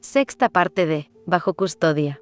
Sexta parte de Bajo custodia.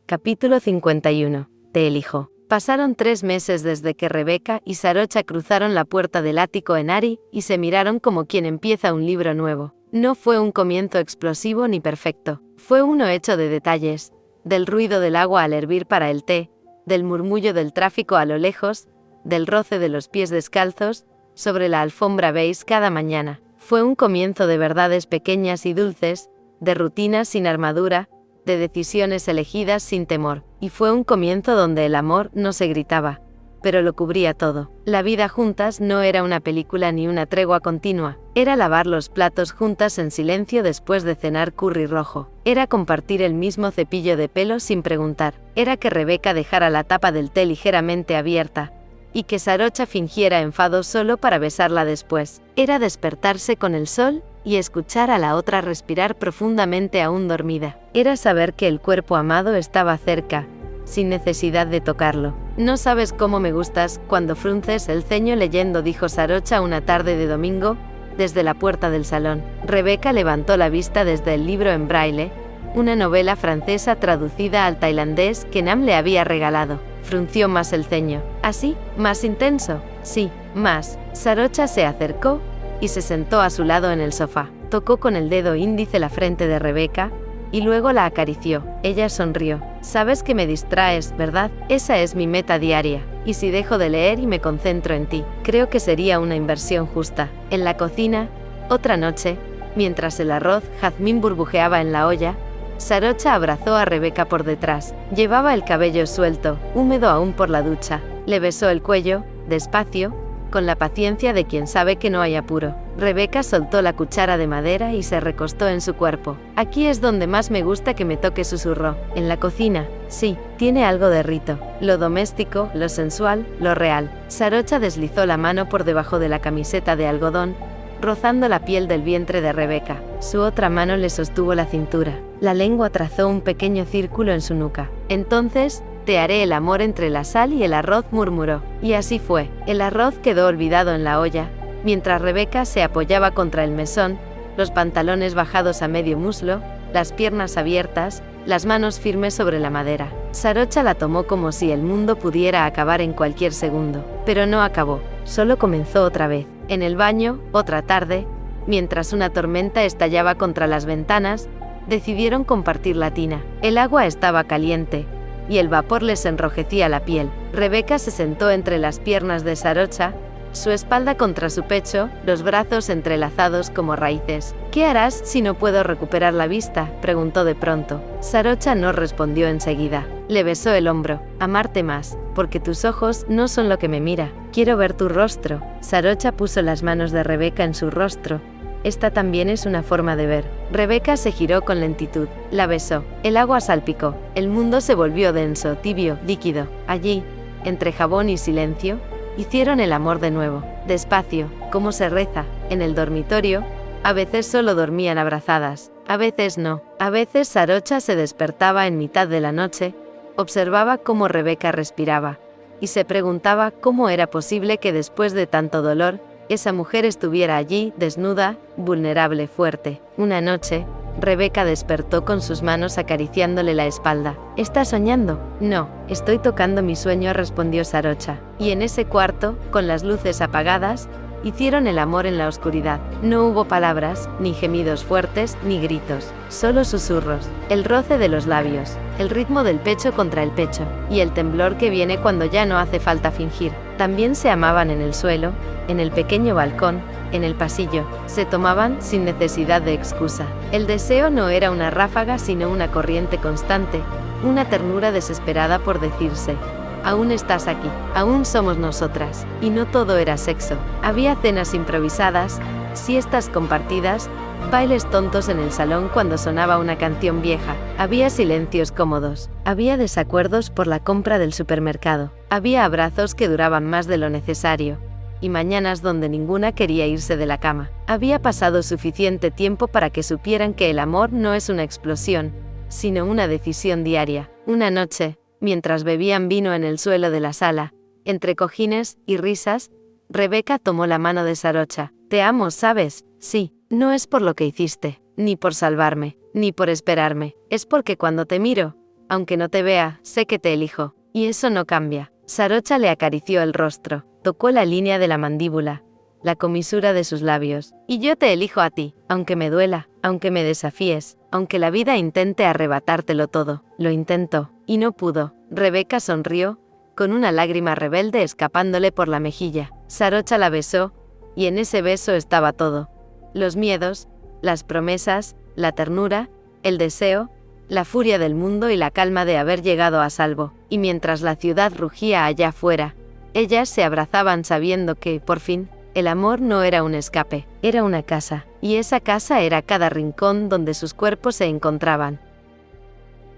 Capítulo 51. Te elijo. Pasaron 3 meses desde que Rebecca y Sarocha cruzaron la puerta del ático en Ari y se miraron como quien empieza un libro nuevo. No fue un comienzo explosivo ni perfecto. Fue uno hecho de detalles, del ruido del agua al hervir para el té, del murmullo del tráfico a lo lejos, del roce de los pies descalzos sobre la alfombra beige cada mañana. Fue un comienzo de verdades pequeñas y dulces, de rutinas sin armadura, de decisiones elegidas sin temor, y fue un comienzo donde el amor no se gritaba, pero lo cubría todo. La vida juntas no era una película ni una tregua continua, era lavar los platos juntas en silencio después de cenar curry rojo, era compartir el mismo cepillo de pelo sin preguntar, era que Rebecca dejara la tapa del té ligeramente abierta, y que Sarocha fingiera enfado solo para besarla después, era despertarse con el sol y escuchar a la otra respirar profundamente aún dormida. Era saber que el cuerpo amado estaba cerca, sin necesidad de tocarlo. No sabes cómo me gustas cuando frunces el ceño leyendo, dijo Sarocha una tarde de domingo, desde la puerta del salón. Rebecca levantó la vista desde el libro en braille, una novela francesa traducida al tailandés que Nam le había regalado. Frunció más el ceño. ¿Así? ¿Más intenso? Sí, más. Sarocha se acercó y se sentó a su lado en el sofá. Tocó con el dedo índice la frente de Rebecca y luego la acarició. Ella sonrió. Sabes que me distraes, ¿verdad? Esa es mi meta diaria. Y si dejo de leer y me concentro en ti, creo que sería una inversión justa. En la cocina, otra noche, mientras el arroz jazmín burbujeaba en la olla, Sarocha abrazó a Rebecca por detrás. Llevaba el cabello suelto, húmedo aún por la ducha. Le besó el cuello, despacio, con la paciencia de quien sabe que no hay apuro. Rebecca soltó la cuchara de madera y se recostó en su cuerpo. Aquí es donde más me gusta que me toque, susurró. En la cocina, sí, tiene algo de rito. Lo doméstico, lo sensual, lo real. Sarocha deslizó la mano por debajo de la camiseta de algodón, rozando la piel del vientre de Rebecca. Su otra mano le sostuvo la cintura. La lengua trazó un pequeño círculo en su nuca. Entonces, te haré el amor entre la sal y el arroz, murmuró. Y así fue. El arroz quedó olvidado en la olla, mientras Rebecca se apoyaba contra el mesón, los pantalones bajados a medio muslo, las piernas abiertas, las manos firmes sobre la madera. Sarocha la tomó como si el mundo pudiera acabar en cualquier segundo. Pero no acabó. Solo comenzó otra vez. En el baño, otra tarde, mientras una tormenta estallaba contra las ventanas, decidieron compartir la tina. El agua estaba caliente, y el vapor les enrojecía la piel. Rebecca se sentó entre las piernas de Sarocha, su espalda contra su pecho, los brazos entrelazados como raíces. ¿Qué harás si no puedo recuperar la vista?, preguntó de pronto. Sarocha no respondió enseguida. Le besó el hombro. Amarte más, porque tus ojos no son lo que me mira. Quiero ver tu rostro. Sarocha puso las manos de Rebecca en su rostro. Esta también es una forma de ver. Rebecca se giró con lentitud. La besó. El agua salpicó. El mundo se volvió denso, tibio, líquido. Allí, entre jabón y silencio, hicieron el amor de nuevo. Despacio, como se reza. En el dormitorio, a veces solo dormían abrazadas. A veces no. A veces Sarocha se despertaba en mitad de la noche, observaba cómo Rebecca respiraba, y se preguntaba cómo era posible que después de tanto dolor, esa mujer estuviera allí, desnuda, vulnerable, fuerte. Una noche, Rebecca despertó con sus manos acariciándole la espalda. ¿Estás soñando? No, estoy tocando mi sueño, respondió Sarocha. Y en ese cuarto, con las luces apagadas, hicieron el amor en la oscuridad. No hubo palabras, ni gemidos fuertes, ni gritos. Solo susurros, el roce de los labios, el ritmo del pecho contra el pecho, y el temblor que viene cuando ya no hace falta fingir. También se amaban en el suelo, en el pequeño balcón, en el pasillo. Se tomaban sin necesidad de excusa. El deseo no era una ráfaga sino una corriente constante, una ternura desesperada por decirse: aún estás aquí, aún somos nosotras. Y no todo era sexo. Había cenas improvisadas, siestas compartidas, bailes tontos en el salón cuando sonaba una canción vieja. Había silencios cómodos. Había desacuerdos por la compra del supermercado. Había abrazos que duraban más de lo necesario, y mañanas donde ninguna quería irse de la cama. Había pasado suficiente tiempo para que supieran que el amor no es una explosión, sino una decisión diaria. Una noche, mientras bebían vino en el suelo de la sala, entre cojines y risas, Rebecca tomó la mano de Sarocha. Te amo, ¿sabes? Sí, no es por lo que hiciste, ni por salvarme. ni por esperarme. Es porque cuando te miro, aunque no te vea, sé que te elijo. Y eso no cambia. Sarocha le acarició el rostro, tocó la línea de la mandíbula, la comisura de sus labios. Y yo te elijo a ti, aunque me duela, aunque me desafíes, aunque la vida intente arrebatártelo todo. Lo intentó, y no pudo. Rebeca sonrió, con una lágrima rebelde escapándole por la mejilla. Sarocha la besó, y en ese beso estaba todo. Los miedos, las promesas, la ternura, el deseo, la furia del mundo y la calma de haber llegado a salvo. Y mientras la ciudad rugía allá afuera, ellas se abrazaban sabiendo que, por fin, el amor no era un escape, era una casa, y esa casa era cada rincón donde sus cuerpos se encontraban.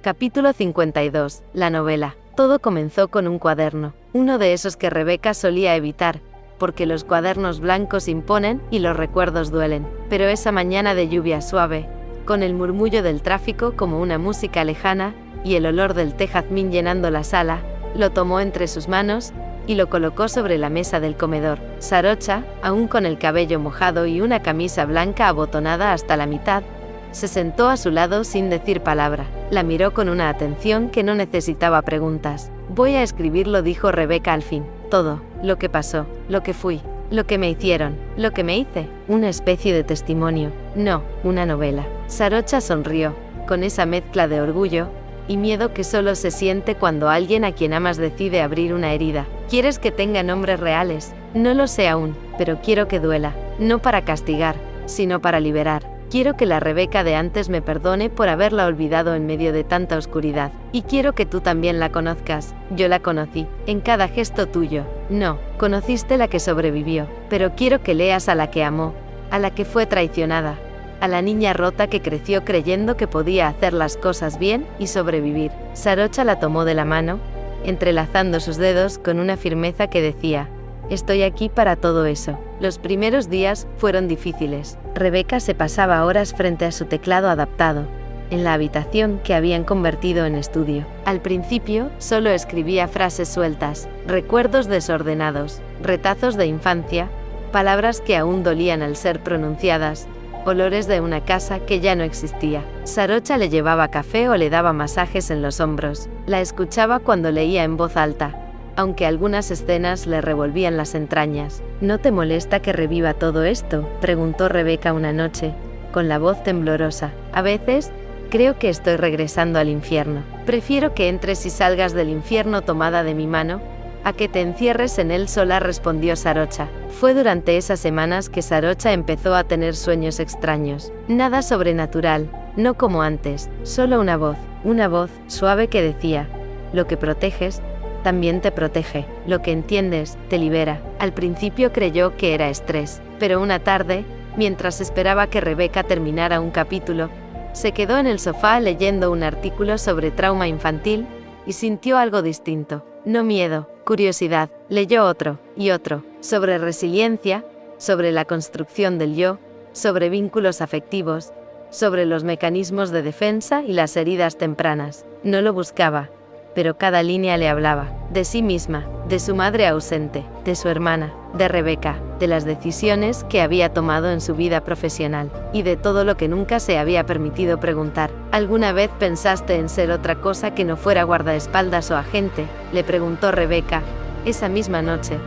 Capítulo 52. La novela. Todo comenzó con un cuaderno, uno de esos que Rebeca solía evitar, porque los cuadernos blancos imponen y los recuerdos duelen. Pero esa mañana de lluvia suave, con el murmullo del tráfico como una música lejana, y el olor del té jazmín llenando la sala, lo tomó entre sus manos, y lo colocó sobre la mesa del comedor. Sarocha, aún con el cabello mojado y una camisa blanca abotonada hasta la mitad, se sentó a su lado sin decir palabra. La miró con una atención que no necesitaba preguntas. Voy a escribirlo, dijo Rebeca al fin. Todo, lo que pasó, lo que fui, lo que me hicieron, lo que me hice. Una especie de testimonio. No, una novela. Sarocha sonrió, con esa mezcla de orgullo y miedo que solo se siente cuando alguien a quien amas decide abrir una herida. ¿Quieres que tenga nombres reales? No lo sé aún, pero quiero que duela. No para castigar, sino para liberar. Quiero que la Rebeca de antes me perdone por haberla olvidado en medio de tanta oscuridad. Y quiero que tú también la conozcas. Yo la conocí, en cada gesto tuyo. No, conociste la que sobrevivió. Pero quiero que leas a la que amó, a la que fue traicionada, a la niña rota que creció creyendo que podía hacer las cosas bien y sobrevivir. Sarocha la tomó de la mano, entrelazando sus dedos con una firmeza que decía: estoy aquí para todo eso. Los primeros días fueron difíciles. Rebeca se pasaba horas frente a su teclado adaptado, en la habitación que habían convertido en estudio. Al principio, solo escribía frases sueltas, recuerdos desordenados, retazos de infancia, palabras que aún dolían al ser pronunciadas, olores de una casa que ya no existía. Sarocha le llevaba café o le daba masajes en los hombros. La escuchaba cuando leía en voz alta, aunque algunas escenas le revolvían las entrañas. ¿No te molesta que reviva todo esto?, preguntó Rebeca una noche, con la voz temblorosa. A veces, creo que estoy regresando al infierno. Prefiero que entres y salgas del infierno tomada de mi mano, a que te encierres en él sola, respondió Sarocha. Fue durante esas semanas que Sarocha empezó a tener sueños extraños. Nada sobrenatural, no como antes, solo una voz suave que decía: lo que proteges, también te protege. Lo que entiendes, te libera. Al principio creyó que era estrés, pero una tarde, mientras esperaba que Rebeca terminara un capítulo, se quedó en el sofá leyendo un artículo sobre trauma infantil, y sintió algo distinto. No miedo, curiosidad. Leyó otro, y otro, sobre resiliencia, sobre la construcción del yo, sobre vínculos afectivos, sobre los mecanismos de defensa y las heridas tempranas. No lo buscaba, pero cada línea le hablaba, de sí misma, de su madre ausente, de su hermana, de Rebeca, de las decisiones que había tomado en su vida profesional, y de todo lo que nunca se había permitido preguntar. ¿Alguna vez pensaste en ser otra cosa que no fuera guardaespaldas o agente?, le preguntó Rebeca, esa misma noche,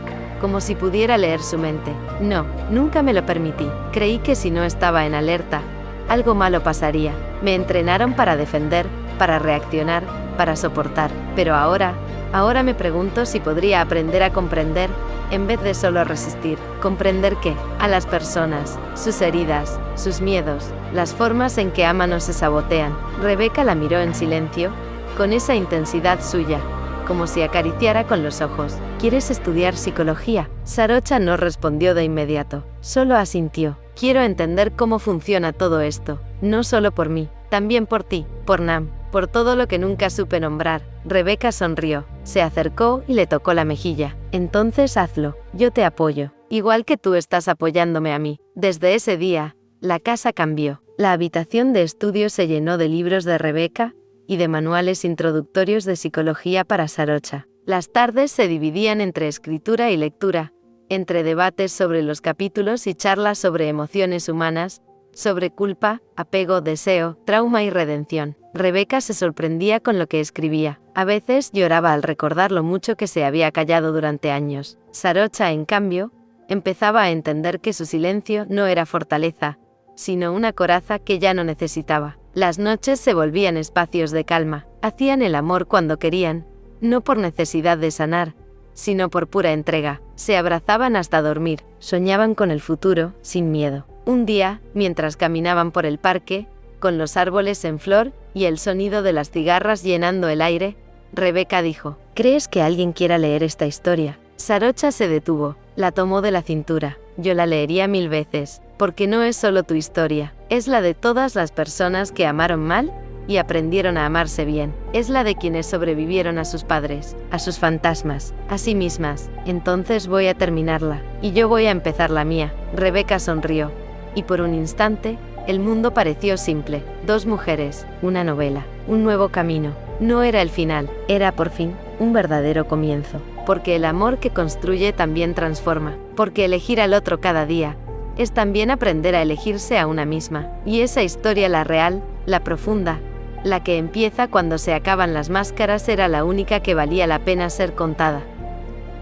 como si pudiera leer su mente. No, nunca me lo permití. Creí que si no estaba en alerta, algo malo pasaría. Me entrenaron para defender, para reaccionar, para soportar. Pero ahora me pregunto si podría aprender a comprender, en vez de solo resistir. ¿Comprender qué? A las personas, sus heridas, sus miedos, las formas en que aman o se sabotean. Rebeca la miró en silencio, con esa intensidad suya, como si acariciara con los ojos. ¿Quieres estudiar psicología? Sarocha no respondió de inmediato, solo asintió. Quiero entender cómo funciona todo esto, no solo por mí, también por ti, por Nam, por todo lo que nunca supe nombrar. Rebeca sonrió, se acercó y le tocó la mejilla. Entonces hazlo, yo te apoyo, igual que tú estás apoyándome a mí. Desde ese día, la casa cambió. La habitación de estudio se llenó de libros de Rebeca y de manuales introductorios de psicología para Sarocha. Las tardes se dividían entre escritura y lectura, entre debates sobre los capítulos y charlas sobre emociones humanas, sobre culpa, apego, deseo, trauma y redención. Rebeca se sorprendía con lo que escribía. A veces lloraba al recordar lo mucho que se había callado durante años. Sarocha, en cambio, empezaba a entender que su silencio no era fortaleza, sino una coraza que ya no necesitaba. Las noches se volvían espacios de calma. Hacían el amor cuando querían, no por necesidad de sanar, sino por pura entrega. Se abrazaban hasta dormir, soñaban con el futuro, sin miedo. Un día, mientras caminaban por el parque, con los árboles en flor y el sonido de las cigarras llenando el aire, Rebeca dijo: ¿Crees que alguien quiera leer esta historia? Sarocha se detuvo, la tomó de la cintura. Yo la leería 1000 veces, porque no es solo tu historia, es la de todas las personas que amaron mal y aprendieron a amarse bien. Es la de quienes sobrevivieron a sus padres, a sus fantasmas, a sí mismas. Entonces voy a terminarla, y yo voy a empezar la mía. Rebeca sonrió, y por un instante, el mundo pareció simple. 2 mujeres, una novela, un nuevo camino. No era el final, era por fin, un verdadero comienzo. Porque el amor que construye también transforma. Porque elegir al otro cada día es también aprender a elegirse a una misma. Y esa historia, la real, la profunda, la que empieza cuando se acaban las máscaras, era la única que valía la pena ser contada.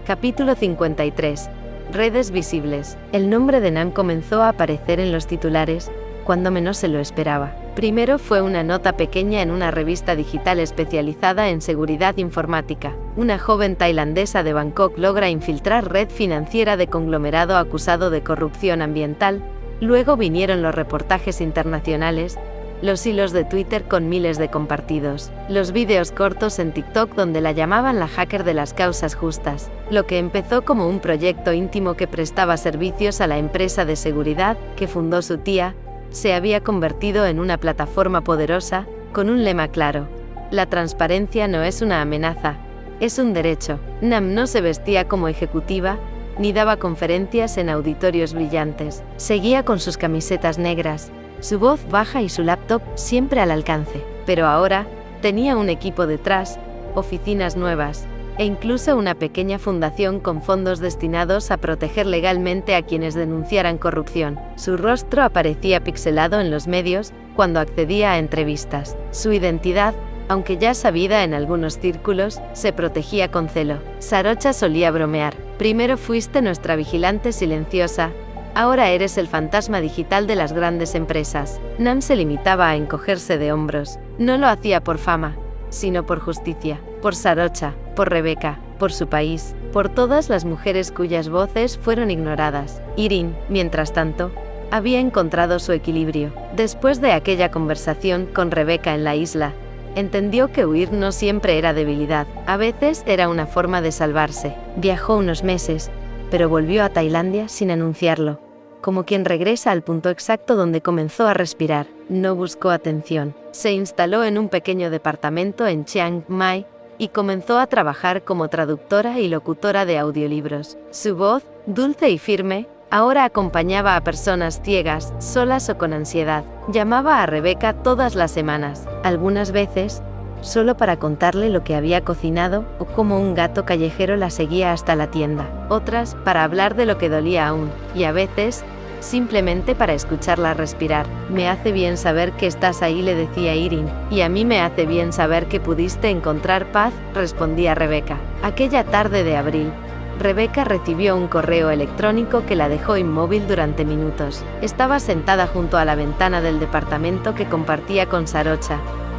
Capítulo 53. Redes visibles. El nombre de Nam comenzó a aparecer en los titulares, cuando menos se lo esperaba. Primero fue una nota pequeña en una revista digital especializada en seguridad informática. Una joven tailandesa de Bangkok logra infiltrar red financiera de conglomerado acusado de corrupción ambiental. Luego vinieron los reportajes internacionales, los hilos de Twitter con miles de compartidos, los vídeos cortos en TikTok donde la llamaban la hacker de las causas justas. Lo que empezó como un proyecto íntimo que prestaba servicios a la empresa de seguridad que fundó su tía, se había convertido en una plataforma poderosa, con un lema claro: la transparencia no es una amenaza, es un derecho. Nam no se vestía como ejecutiva, ni daba conferencias en auditorios brillantes. Seguía con sus camisetas negras, su voz baja y su laptop siempre al alcance. Pero ahora, tenía un equipo detrás, oficinas nuevas, e incluso una pequeña fundación con fondos destinados a proteger legalmente a quienes denunciaran corrupción. Su rostro aparecía pixelado en los medios cuando accedía a entrevistas. Su identidad, aunque ya sabida en algunos círculos, se protegía con celo. Sarocha solía bromear: primero fuiste nuestra vigilante silenciosa, ahora eres el fantasma digital de las grandes empresas. Nam se limitaba a encogerse de hombros. No lo hacía por fama, sino por justicia, por Sarocha, por Rebeca, por su país, por todas las mujeres cuyas voces fueron ignoradas. Irin, mientras tanto, había encontrado su equilibrio. Después de aquella conversación con Rebeca en la isla, entendió que huir no siempre era debilidad, a veces era una forma de salvarse. Viajó unos meses, pero volvió a Tailandia sin anunciarlo, como quien regresa al punto exacto donde comenzó a respirar. No buscó atención. Se instaló en un pequeño departamento en Chiang Mai y comenzó a trabajar como traductora y locutora de audiolibros. Su voz, dulce y firme, ahora acompañaba a personas ciegas, solas o con ansiedad. Llamaba a Rebeca todas las semanas, algunas veces solo para contarle lo que había cocinado o cómo un gato callejero la seguía hasta la tienda. Otras, para hablar de lo que dolía aún, y a veces, simplemente para escucharla respirar. Me hace bien saber que estás ahí, le decía Irin, y a mí me hace bien saber que pudiste encontrar paz, respondía Rebeca. Aquella tarde de abril, Rebeca recibió un correo electrónico que la dejó inmóvil durante minutos. Estaba sentada junto a la ventana del departamento que compartía con Sarocha.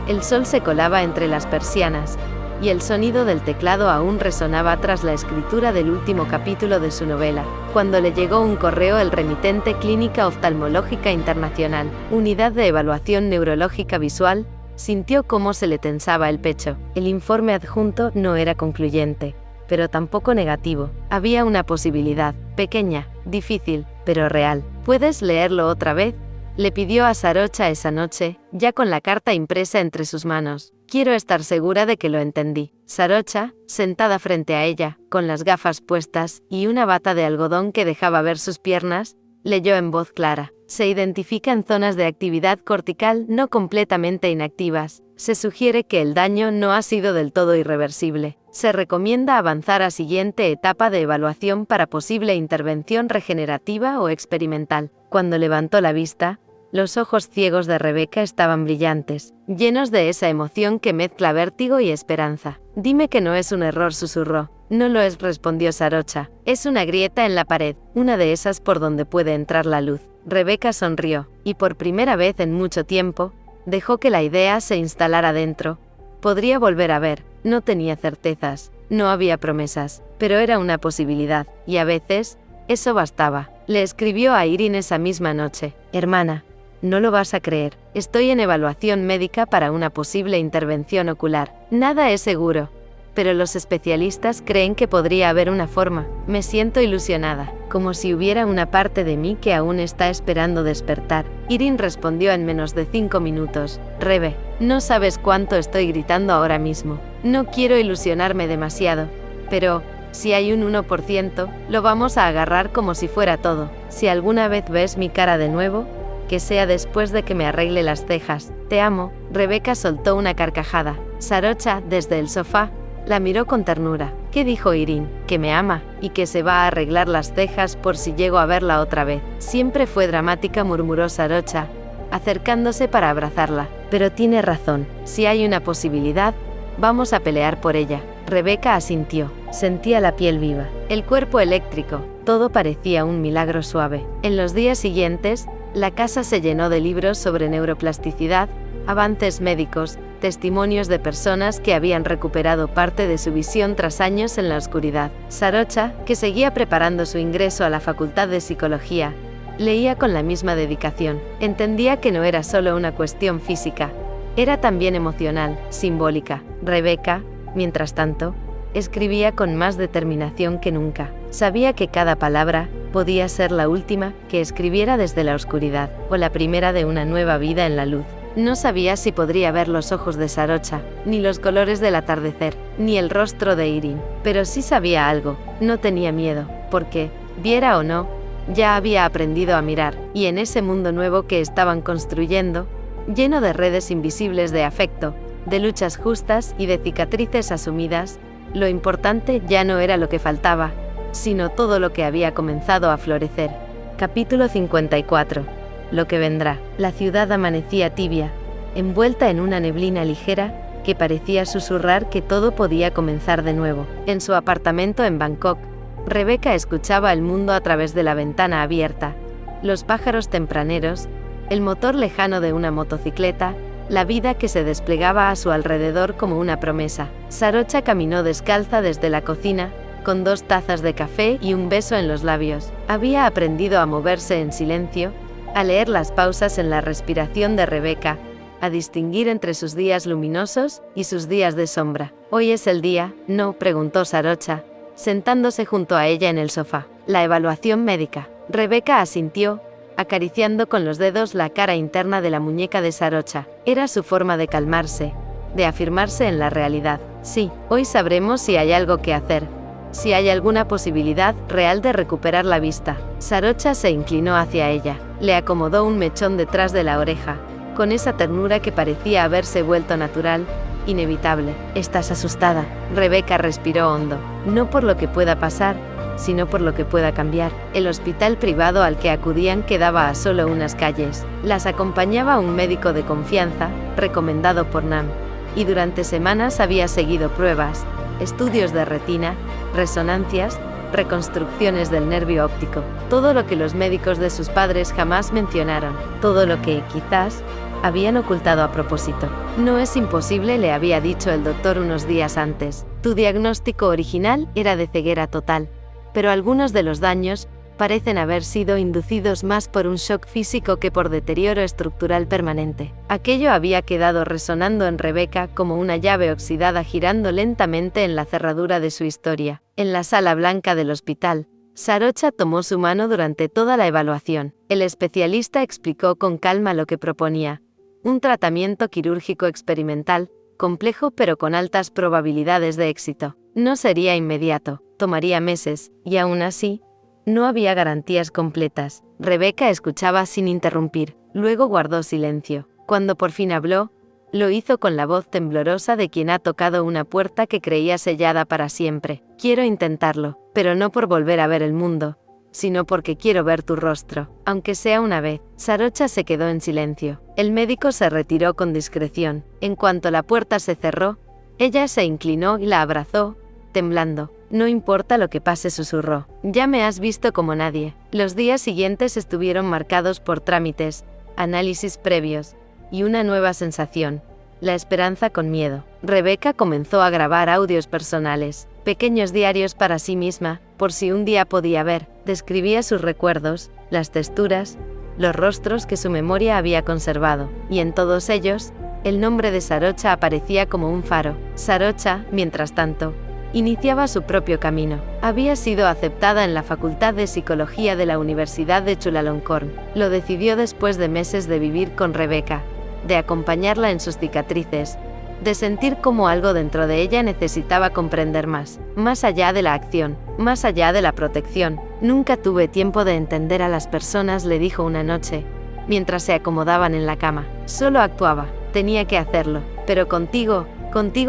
El sol se colaba entre las persianas, y el sonido del teclado aún resonaba tras la escritura del último capítulo de su novela, cuando le llegó un correo el remitente Clínica Oftalmológica Internacional, Unidad de Evaluación Neurológica Visual. Sintió cómo se le tensaba el pecho. El informe adjunto no era concluyente, pero tampoco negativo. Había una posibilidad, pequeña, difícil, pero real. ¿Puedes leerlo otra vez?, le pidió a Sarocha esa noche, ya con la carta impresa entre sus manos. Quiero estar segura de que lo entendí. Sarocha, sentada frente a ella, con las gafas puestas y una bata de algodón que dejaba ver sus piernas, leyó en voz clara. Se identifica en zonas de actividad cortical no completamente inactivas. Se sugiere que el daño no ha sido del todo irreversible. Se recomienda avanzar a siguiente etapa de evaluación para posible intervención regenerativa o experimental. Cuando levantó la vista, Los ojos ciegos de Rebeca estaban brillantes, llenos de esa emoción que mezcla vértigo y esperanza. «Dime que no es un error», susurró. «No lo es», respondió Sarocha. «Es una grieta en la pared, una de esas por donde puede entrar la luz». Rebeca sonrió, y por primera vez en mucho tiempo, dejó que la idea se instalara dentro. Podría volver a ver, no tenía certezas, no había promesas, pero era una posibilidad, y a veces, eso bastaba. Le escribió a Irene esa misma noche. «Hermana, no lo vas a creer, estoy en evaluación médica para una posible intervención ocular. Nada es seguro, pero los especialistas creen que podría haber una forma. Me siento ilusionada, como si hubiera una parte de mí que aún está esperando despertar». Irene respondió en menos de 5 minutos. «Rebe, no sabes cuánto estoy gritando ahora mismo. No quiero ilusionarme demasiado, pero si hay un 1%, lo vamos a agarrar como si fuera todo. Si alguna vez ves mi cara de nuevo, que sea después de que me arregle las cejas. Te amo». Rebeca soltó una carcajada. Sarocha, desde el sofá, la miró con ternura. «¿Qué dijo Irene? Que me ama, y que se va a arreglar las cejas por si llego a verla otra vez». «Siempre fue dramática», murmuró Sarocha, acercándose para abrazarla. «Pero tiene razón. Si hay una posibilidad, vamos a pelear por ella». Rebeca asintió. Sentía la piel viva, el cuerpo eléctrico, todo parecía un milagro suave. En los días siguientes, la casa se llenó de libros sobre neuroplasticidad, avances médicos, testimonios de personas que habían recuperado parte de su visión tras años en la oscuridad. Sarocha, que seguía preparando su ingreso a la Facultad de Psicología, leía con la misma dedicación. Entendía que no era solo una cuestión física, era también emocional, simbólica. Rebeca, mientras tanto, escribía con más determinación que nunca. Sabía que cada palabra podía ser la última que escribiera desde la oscuridad, o la primera de una nueva vida en la luz. No sabía si podría ver los ojos de Sarocha, ni los colores del atardecer, ni el rostro de Irene, pero sí sabía algo. No tenía miedo, porque, viera o no, ya había aprendido a mirar, y en ese mundo nuevo que estaban construyendo, lleno de redes invisibles de afecto, de luchas justas y de cicatrices asumidas, lo importante ya no era lo que faltaba, sino todo lo que había comenzado a florecer. Capítulo 54. Lo que vendrá. La ciudad amanecía tibia, envuelta en una neblina ligera, que parecía susurrar que todo podía comenzar de nuevo. En su apartamento en Bangkok, Rebeca escuchaba el mundo a través de la ventana abierta, los pájaros tempraneros, el motor lejano de una motocicleta, la vida que se desplegaba a su alrededor como una promesa. Sarocha caminó descalza desde la cocina, con 2 tazas de café y un beso en los labios. Había aprendido a moverse en silencio, a leer las pausas en la respiración de Rebeca, a distinguir entre sus días luminosos y sus días de sombra. «¿Hoy es el día, no?», preguntó Sarocha, sentándose junto a ella en el sofá. «La evaluación médica». Rebeca asintió, acariciando con los dedos la cara interna de la muñeca de Sarocha. Era su forma de calmarse, de afirmarse en la realidad. «Sí, hoy sabremos si hay algo que hacer, si hay alguna posibilidad real de recuperar la vista». Sarocha se inclinó hacia ella, le acomodó un mechón detrás de la oreja, con esa ternura que parecía haberse vuelto natural, inevitable. «¿Estás asustada?». Rebeca respiró hondo. «No por lo que pueda pasar, sino por lo que pueda cambiar». El hospital privado al que acudían quedaba a solo unas calles. Las acompañaba un médico de confianza, recomendado por Nam, y durante semanas había seguido pruebas, estudios de retina, resonancias, reconstrucciones del nervio óptico, todo lo que los médicos de sus padres jamás mencionaron, todo lo que, quizás, habían ocultado a propósito. «No es imposible», le había dicho el doctor unos días antes. «Tu diagnóstico original era de ceguera total, pero algunos de los daños parecen haber sido inducidos más por un shock físico que por deterioro estructural permanente». Aquello había quedado resonando en Rebeca como una llave oxidada girando lentamente en la cerradura de su historia. En la sala blanca del hospital, Sarocha tomó su mano durante toda la evaluación. El especialista explicó con calma lo que proponía: un tratamiento quirúrgico experimental, complejo pero con altas probabilidades de éxito. No sería inmediato, tomaría meses, y aún así, no había garantías completas. Rebeca escuchaba sin interrumpir, luego guardó silencio. Cuando por fin habló, lo hizo con la voz temblorosa de quien ha tocado una puerta que creía sellada para siempre. «Quiero intentarlo, pero no por volver a ver el mundo, sino porque quiero ver tu rostro, aunque sea una vez. Sarocha se quedó en silencio. El médico se retiró con discreción. En cuanto la puerta se cerró, ella se inclinó y la abrazó, temblando. No importa lo que pase, susurró. Ya me has visto como nadie. Los días siguientes estuvieron marcados por trámites, análisis previos, y una nueva sensación, la esperanza con miedo. Rebeca comenzó a grabar audios personales, pequeños diarios para sí misma, por si un día podía ver. Describía sus recuerdos, las texturas, los rostros que su memoria había conservado, y en todos ellos, el nombre de Sarocha aparecía como un faro. Sarocha, mientras tanto, iniciaba su propio camino. Había sido aceptada en la Facultad de Psicología de la Universidad de Chulalongkorn. Lo decidió después de meses de vivir con Rebeca, de acompañarla en sus cicatrices, de sentir como algo dentro de ella necesitaba comprender más allá de la acción, más allá de la protección. Nunca tuve tiempo de entender a las personas, le dijo una noche, mientras se acomodaban en la cama. Solo actuaba, tenía que hacerlo, pero contigo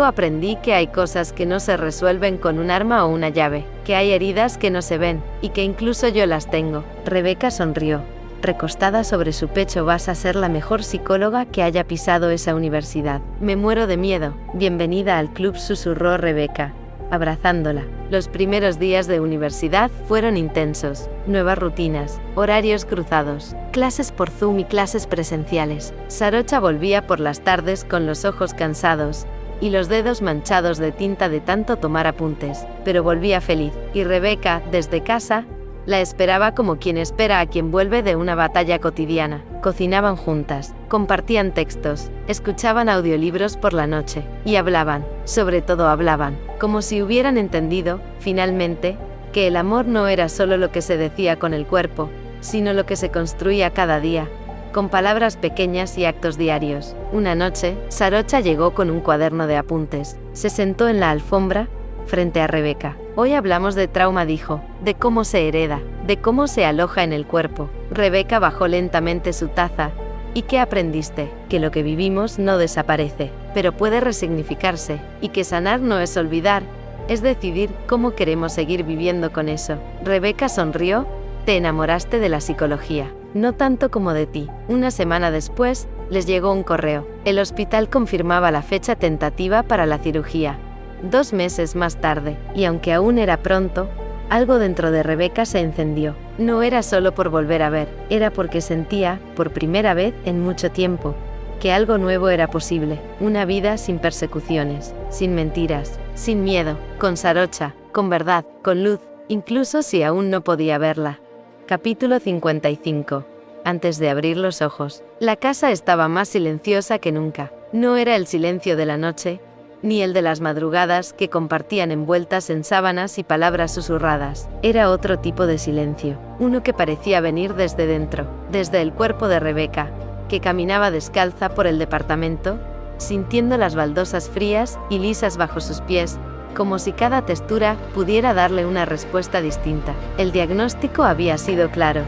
aprendí que hay cosas que no se resuelven con un arma o una llave, que hay heridas que no se ven, y que incluso yo las tengo. Rebeca sonrió. Recostada sobre su pecho, vas a ser la mejor psicóloga que haya pisado esa universidad. Me muero de miedo. Bienvenida al club, susurró Rebeca, abrazándola. Los primeros días de universidad fueron intensos. Nuevas rutinas, horarios cruzados, clases por Zoom y clases presenciales. Sarocha volvía por las tardes con los ojos cansados y los dedos manchados de tinta de tanto tomar apuntes, pero volvía feliz, y Rebeca, desde casa, la esperaba como quien espera a quien vuelve de una batalla cotidiana. Cocinaban juntas, compartían textos, escuchaban audiolibros por la noche, y hablaban, sobre todo hablaban, como si hubieran entendido, finalmente, que el amor no era solo lo que se decía con el cuerpo, sino lo que se construía cada día, con palabras pequeñas y actos diarios. Una noche, Sarocha llegó con un cuaderno de apuntes. Se sentó en la alfombra, frente a Rebeca. Hoy hablamos de trauma, dijo, de cómo se hereda, de cómo se aloja en el cuerpo. Rebeca bajó lentamente su taza. ¿Y qué aprendiste? Que lo que vivimos no desaparece, pero puede resignificarse, y que sanar no es olvidar, es decidir cómo queremos seguir viviendo con eso. Rebeca sonrió. Te enamoraste de la psicología. No tanto como de ti. Una semana después, les llegó un correo. El hospital confirmaba la fecha tentativa para la cirugía. 2 meses más tarde, y aunque aún era pronto, algo dentro de Rebeca se encendió. No era solo por volver a ver, era porque sentía, por primera vez en mucho tiempo, que algo nuevo era posible. Una vida sin persecuciones, sin mentiras, sin miedo, con Sarocha, con verdad, con luz, incluso si aún no podía verla. Capítulo 55. Antes de abrir los ojos, la casa estaba más silenciosa que nunca. No era el silencio de la noche, ni el de las madrugadas que compartían envueltas en sábanas y palabras susurradas. Era otro tipo de silencio, uno que parecía venir desde dentro, desde el cuerpo de Rebeca, que caminaba descalza por el departamento, sintiendo las baldosas frías y lisas bajo sus pies, como si cada textura pudiera darle una respuesta distinta. El diagnóstico había sido claro.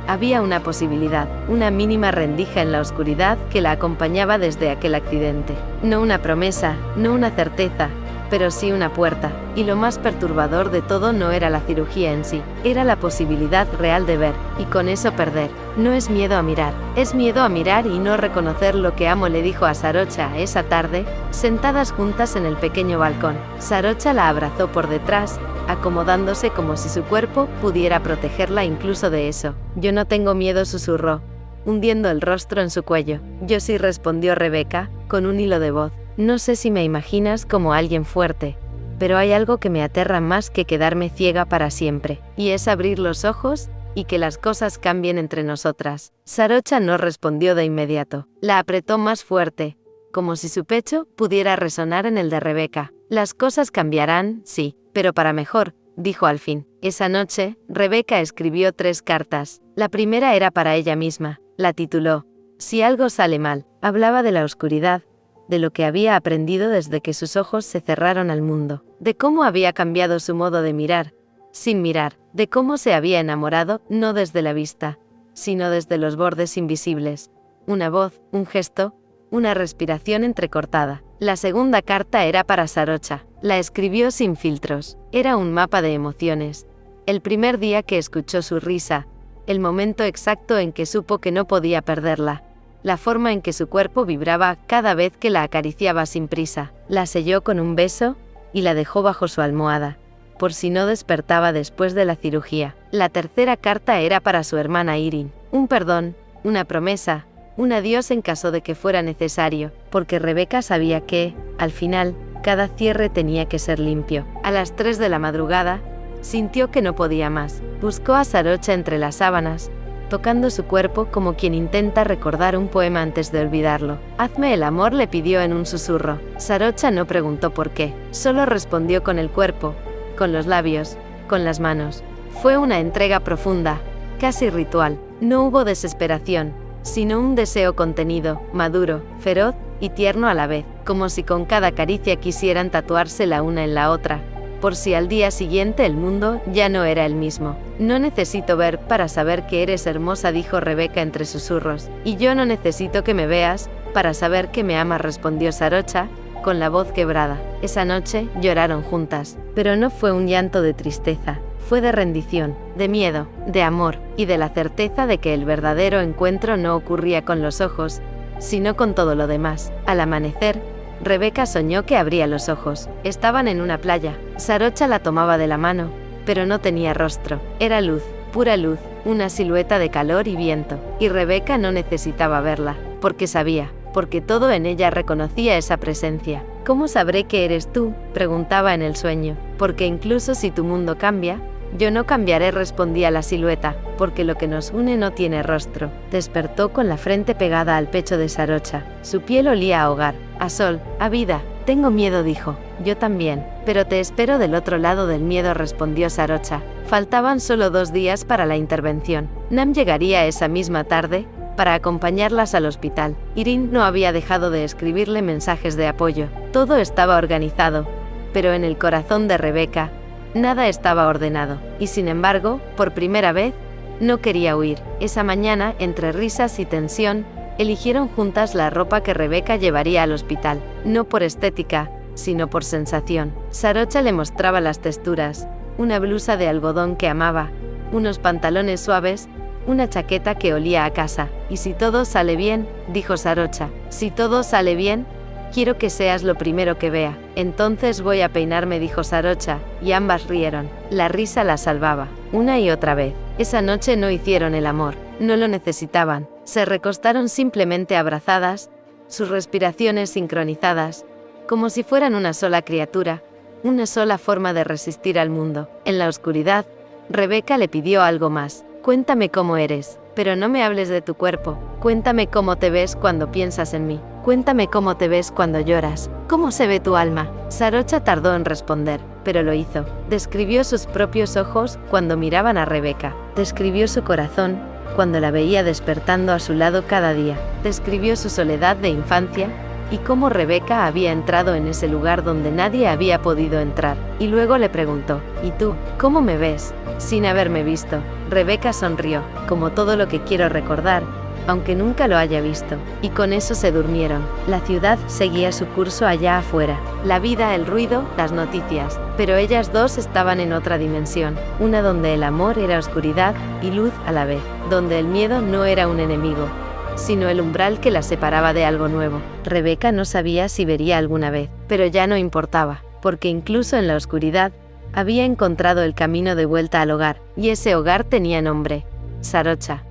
Había una posibilidad, una mínima rendija en la oscuridad que la acompañaba desde aquel accidente. No una promesa, no una certeza, pero sí una puerta. Y lo más perturbador de todo no era la cirugía en sí, era la posibilidad real de ver, y con eso perder. No es miedo a mirar, es miedo a mirar y no reconocer lo que amo, le dijo a Sarocha esa tarde, sentadas juntas en el pequeño balcón. Sarocha la abrazó por detrás, acomodándose como si su cuerpo pudiera protegerla incluso de eso. Yo no tengo miedo, susurró, hundiendo el rostro en su cuello. Yo sí, respondió Rebeca, con un hilo de voz. No sé si me imaginas como alguien fuerte, pero hay algo que me aterra más que quedarme ciega para siempre, y es abrir los ojos y que las cosas cambien entre nosotras. Sarocha no respondió de inmediato. La apretó más fuerte, como si su pecho pudiera resonar en el de Rebeca. Las cosas cambiarán, sí, pero para mejor, dijo al fin. Esa noche, Rebeca escribió 3 cartas. La primera era para ella misma. La tituló Si algo sale mal. Hablaba de la oscuridad, de lo que había aprendido desde que sus ojos se cerraron al mundo, de cómo había cambiado su modo de mirar, sin mirar, de cómo se había enamorado, no desde la vista, sino desde los bordes invisibles. Una voz, un gesto, una respiración entrecortada. La segunda carta era para Sarocha. La escribió sin filtros. Era un mapa de emociones, el primer día que escuchó su risa, el momento exacto en que supo que no podía perderla, la forma en que su cuerpo vibraba cada vez que la acariciaba sin prisa. La selló con un beso y la dejó bajo su almohada, por si no despertaba después de la cirugía. La tercera carta era para su hermana Irin, un perdón, una promesa, un adiós en caso de que fuera necesario, porque Rebeca sabía que, al final, cada cierre tenía que ser limpio. A las 3 de la madrugada, sintió que no podía más. Buscó a Sarocha entre las sábanas, tocando su cuerpo como quien intenta recordar un poema antes de olvidarlo. «Hazme el amor», le pidió en un susurro. Sarocha no preguntó por qué, solo respondió con el cuerpo, con los labios, con las manos. Fue una entrega profunda, casi ritual. No hubo desesperación, sino un deseo contenido, maduro, feroz y tierno a la vez, como si con cada caricia quisieran tatuarse la una en la otra, por si al día siguiente el mundo ya no era el mismo. «No necesito ver para saber que eres hermosa», dijo Rebeca entre susurros. «Y yo no necesito que me veas para saber que me amas», respondió Sarocha, con la voz quebrada. Esa noche lloraron juntas, pero no fue un llanto de tristeza, fue de rendición, de miedo, de amor, y de la certeza de que el verdadero encuentro no ocurría con los ojos, sino con todo lo demás. Al amanecer, Rebeca soñó que abría los ojos. Estaban en una playa. Sarocha la tomaba de la mano, pero no tenía rostro. Era luz, pura luz, una silueta de calor y viento. Y Rebeca no necesitaba verla, porque sabía, porque todo en ella reconocía esa presencia. «¿Cómo sabré que eres tú?», preguntaba en el sueño. «Porque incluso si tu mundo cambia, yo no cambiaré», respondía la silueta, «porque lo que nos une no tiene rostro». Despertó con la frente pegada al pecho de Sarocha. Su piel olía a hogar, a sol, a vida. «Tengo miedo», dijo. «Yo también, pero te espero del otro lado del miedo», respondió Sarocha. Faltaban solo 2 días para la intervención. Nam llegaría esa misma tarde para acompañarlas al hospital. Irin no había dejado de escribirle mensajes de apoyo. Todo estaba organizado, pero en el corazón de Rebeca, nada estaba ordenado, y sin embargo, por primera vez, no quería huir. Esa mañana, entre risas y tensión, eligieron juntas la ropa que Rebeca llevaría al hospital, no por estética, sino por sensación. Sarocha le mostraba las texturas, una blusa de algodón que amaba, unos pantalones suaves, una chaqueta que olía a casa. «Y si todo sale bien», dijo Sarocha, «si todo sale bien, quiero que seas lo primero que vea». «Entonces voy a peinarme», dijo Sarocha, y ambas rieron. La risa la salvaba, una y otra vez. Esa noche no hicieron el amor, no lo necesitaban. Se recostaron simplemente abrazadas, sus respiraciones sincronizadas, como si fueran una sola criatura, una sola forma de resistir al mundo. En la oscuridad, Rebeca le pidió algo más. «Cuéntame cómo eres, pero no me hables de tu cuerpo. Cuéntame cómo te ves cuando piensas en mí. Cuéntame cómo te ves cuando lloras. ¿Cómo se ve tu alma?». Sarocha tardó en responder, pero lo hizo. Describió sus propios ojos cuando miraban a Rebeca. Describió su corazón cuando la veía despertando a su lado cada día. Describió su soledad de infancia y cómo Rebeca había entrado en ese lugar donde nadie había podido entrar. Y luego le preguntó: «¿Y tú, cómo me ves?», sin haberme visto. Rebeca sonrió, como todo lo que quiero recordar, aunque nunca lo haya visto. Y con eso se durmieron. La ciudad seguía su curso allá afuera. La vida, el ruido, las noticias. Pero ellas dos estaban en otra dimensión. Una donde el amor era oscuridad y luz a la vez. Donde el miedo no era un enemigo, sino el umbral que las separaba de algo nuevo. Rebeca no sabía si vería alguna vez, pero ya no importaba, porque incluso en la oscuridad, había encontrado el camino de vuelta al hogar, y ese hogar tenía nombre: Sarocha.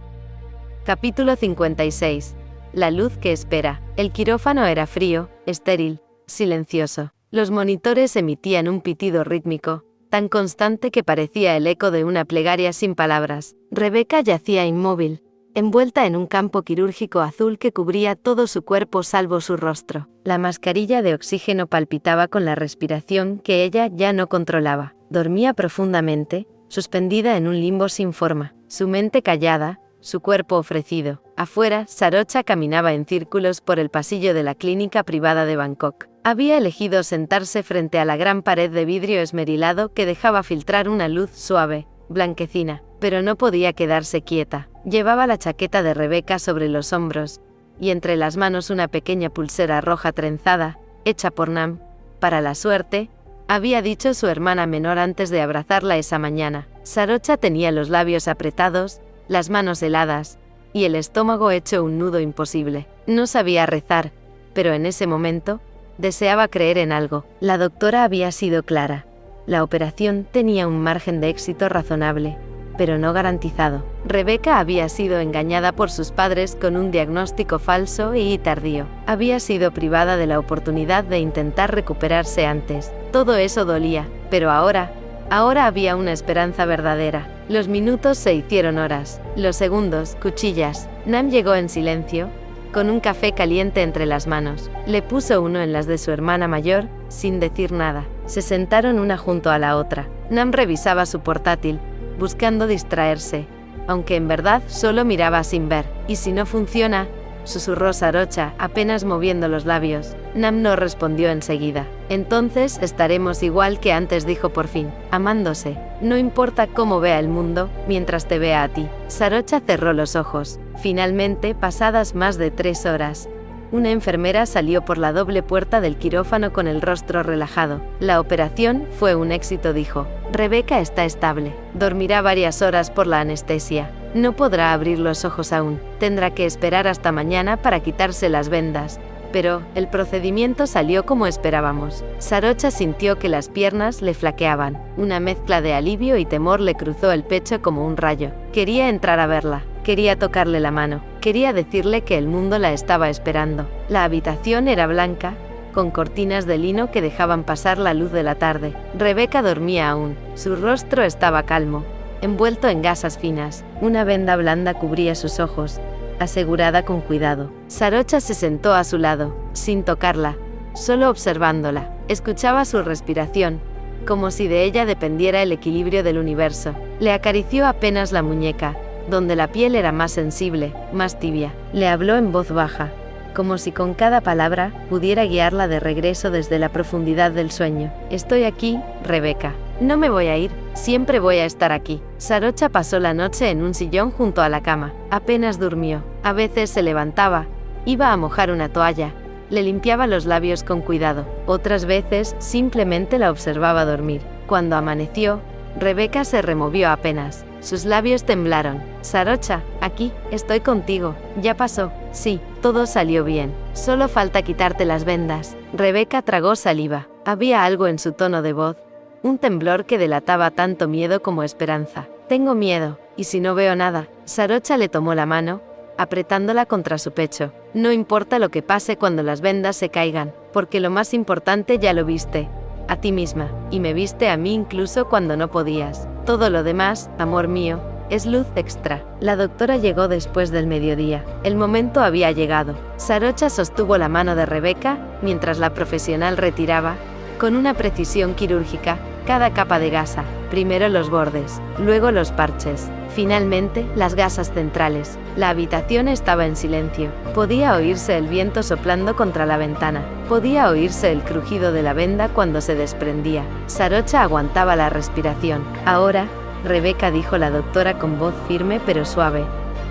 Capítulo 56. La luz que espera. El quirófano era frío, estéril, silencioso. Los monitores emitían un pitido rítmico, tan constante que parecía el eco de una plegaria sin palabras. Rebeca yacía inmóvil, envuelta en un campo quirúrgico azul que cubría todo su cuerpo salvo su rostro. La mascarilla de oxígeno palpitaba con la respiración que ella ya no controlaba. Dormía profundamente, suspendida en un limbo sin forma, su mente callada, su cuerpo ofrecido. Afuera, Sarocha caminaba en círculos por el pasillo de la clínica privada de Bangkok. Había elegido sentarse frente a la gran pared de vidrio esmerilado que dejaba filtrar una luz suave, blanquecina, pero no podía quedarse quieta. Llevaba la chaqueta de Rebeca sobre los hombros, y entre las manos una pequeña pulsera roja trenzada, hecha por Nam, para la suerte, había dicho su hermana menor antes de abrazarla esa mañana. Sarocha tenía los labios apretados, las manos heladas, y el estómago hecho un nudo imposible. No sabía rezar, pero en ese momento, deseaba creer en algo. La doctora había sido clara. La operación tenía un margen de éxito razonable, pero no garantizado. Rebecca había sido engañada por sus padres con un diagnóstico falso y tardío. Había sido privada de la oportunidad de intentar recuperarse antes. Todo eso dolía, pero ahora había una esperanza verdadera. Los minutos se hicieron horas, los segundos, cuchillas. Nam llegó en silencio, con un café caliente entre las manos. Le puso uno en las de su hermana mayor, sin decir nada. Se sentaron una junto a la otra. Nam revisaba su portátil, buscando distraerse, aunque en verdad solo miraba sin ver. «¿Y si no funciona?», susurró Sarocha, apenas moviendo los labios. Nam no respondió enseguida. «Entonces estaremos igual que antes», dijo por fin, amándose. «No importa cómo vea el mundo, mientras te vea a ti». Sarocha cerró los ojos. Finalmente, pasadas más de 3 horas, una enfermera salió por la doble puerta del quirófano con el rostro relajado. «La operación fue un éxito», dijo. «Rebecca está estable. Dormirá varias horas por la anestesia. No podrá abrir los ojos aún. Tendrá que esperar hasta mañana para quitarse las vendas. Pero el procedimiento salió como esperábamos». Sarocha sintió que las piernas le flaqueaban. Una mezcla de alivio y temor le cruzó el pecho como un rayo. Quería entrar a verla. Quería tocarle la mano. Quería decirle que el mundo la estaba esperando. La habitación era blanca, con cortinas de lino que dejaban pasar la luz de la tarde. Rebecca dormía aún. Su rostro estaba calmo, envuelto en gasas finas. Una venda blanda cubría sus ojos, asegurada con cuidado. Sarocha se sentó a su lado, sin tocarla, solo observándola. Escuchaba su respiración, como si de ella dependiera el equilibrio del universo. Le acarició apenas la muñeca, donde la piel era más sensible, más tibia. Le habló en voz baja, como si con cada palabra pudiera guiarla de regreso desde la profundidad del sueño. «Estoy aquí, Rebecca. No me voy a ir, siempre voy a estar aquí». Sarocha pasó la noche en un sillón junto a la cama. Apenas durmió. A veces se levantaba, iba a mojar una toalla, le limpiaba los labios con cuidado. Otras veces simplemente la observaba dormir. Cuando amaneció, Rebecca se removió apenas. Sus labios temblaron. «Sarocha, aquí, estoy contigo. Ya pasó. Sí, todo salió bien. Solo falta quitarte las vendas». Rebecca tragó saliva. Había algo en su tono de voz, un temblor que delataba tanto miedo como esperanza. «Tengo miedo, ¿y si no veo nada?». Sarocha le tomó la mano, apretándola contra su pecho. «No importa lo que pase cuando las vendas se caigan, porque lo más importante ya lo viste. A ti misma, y me viste a mí incluso cuando no podías. Todo lo demás, amor mío, es luz extra». La doctora llegó después del mediodía. El momento había llegado. Sarocha sostuvo la mano de Rebecca, mientras la profesional retiraba, con una precisión quirúrgica, cada capa de gasa. Primero los bordes, luego los parches, finalmente las gasas centrales. La habitación estaba en silencio. Podía oírse el viento soplando contra la ventana. Podía oírse el crujido de la venda cuando se desprendía. Sarocha aguantaba la respiración. «Ahora, Rebecca», dijo la doctora con voz firme pero suave,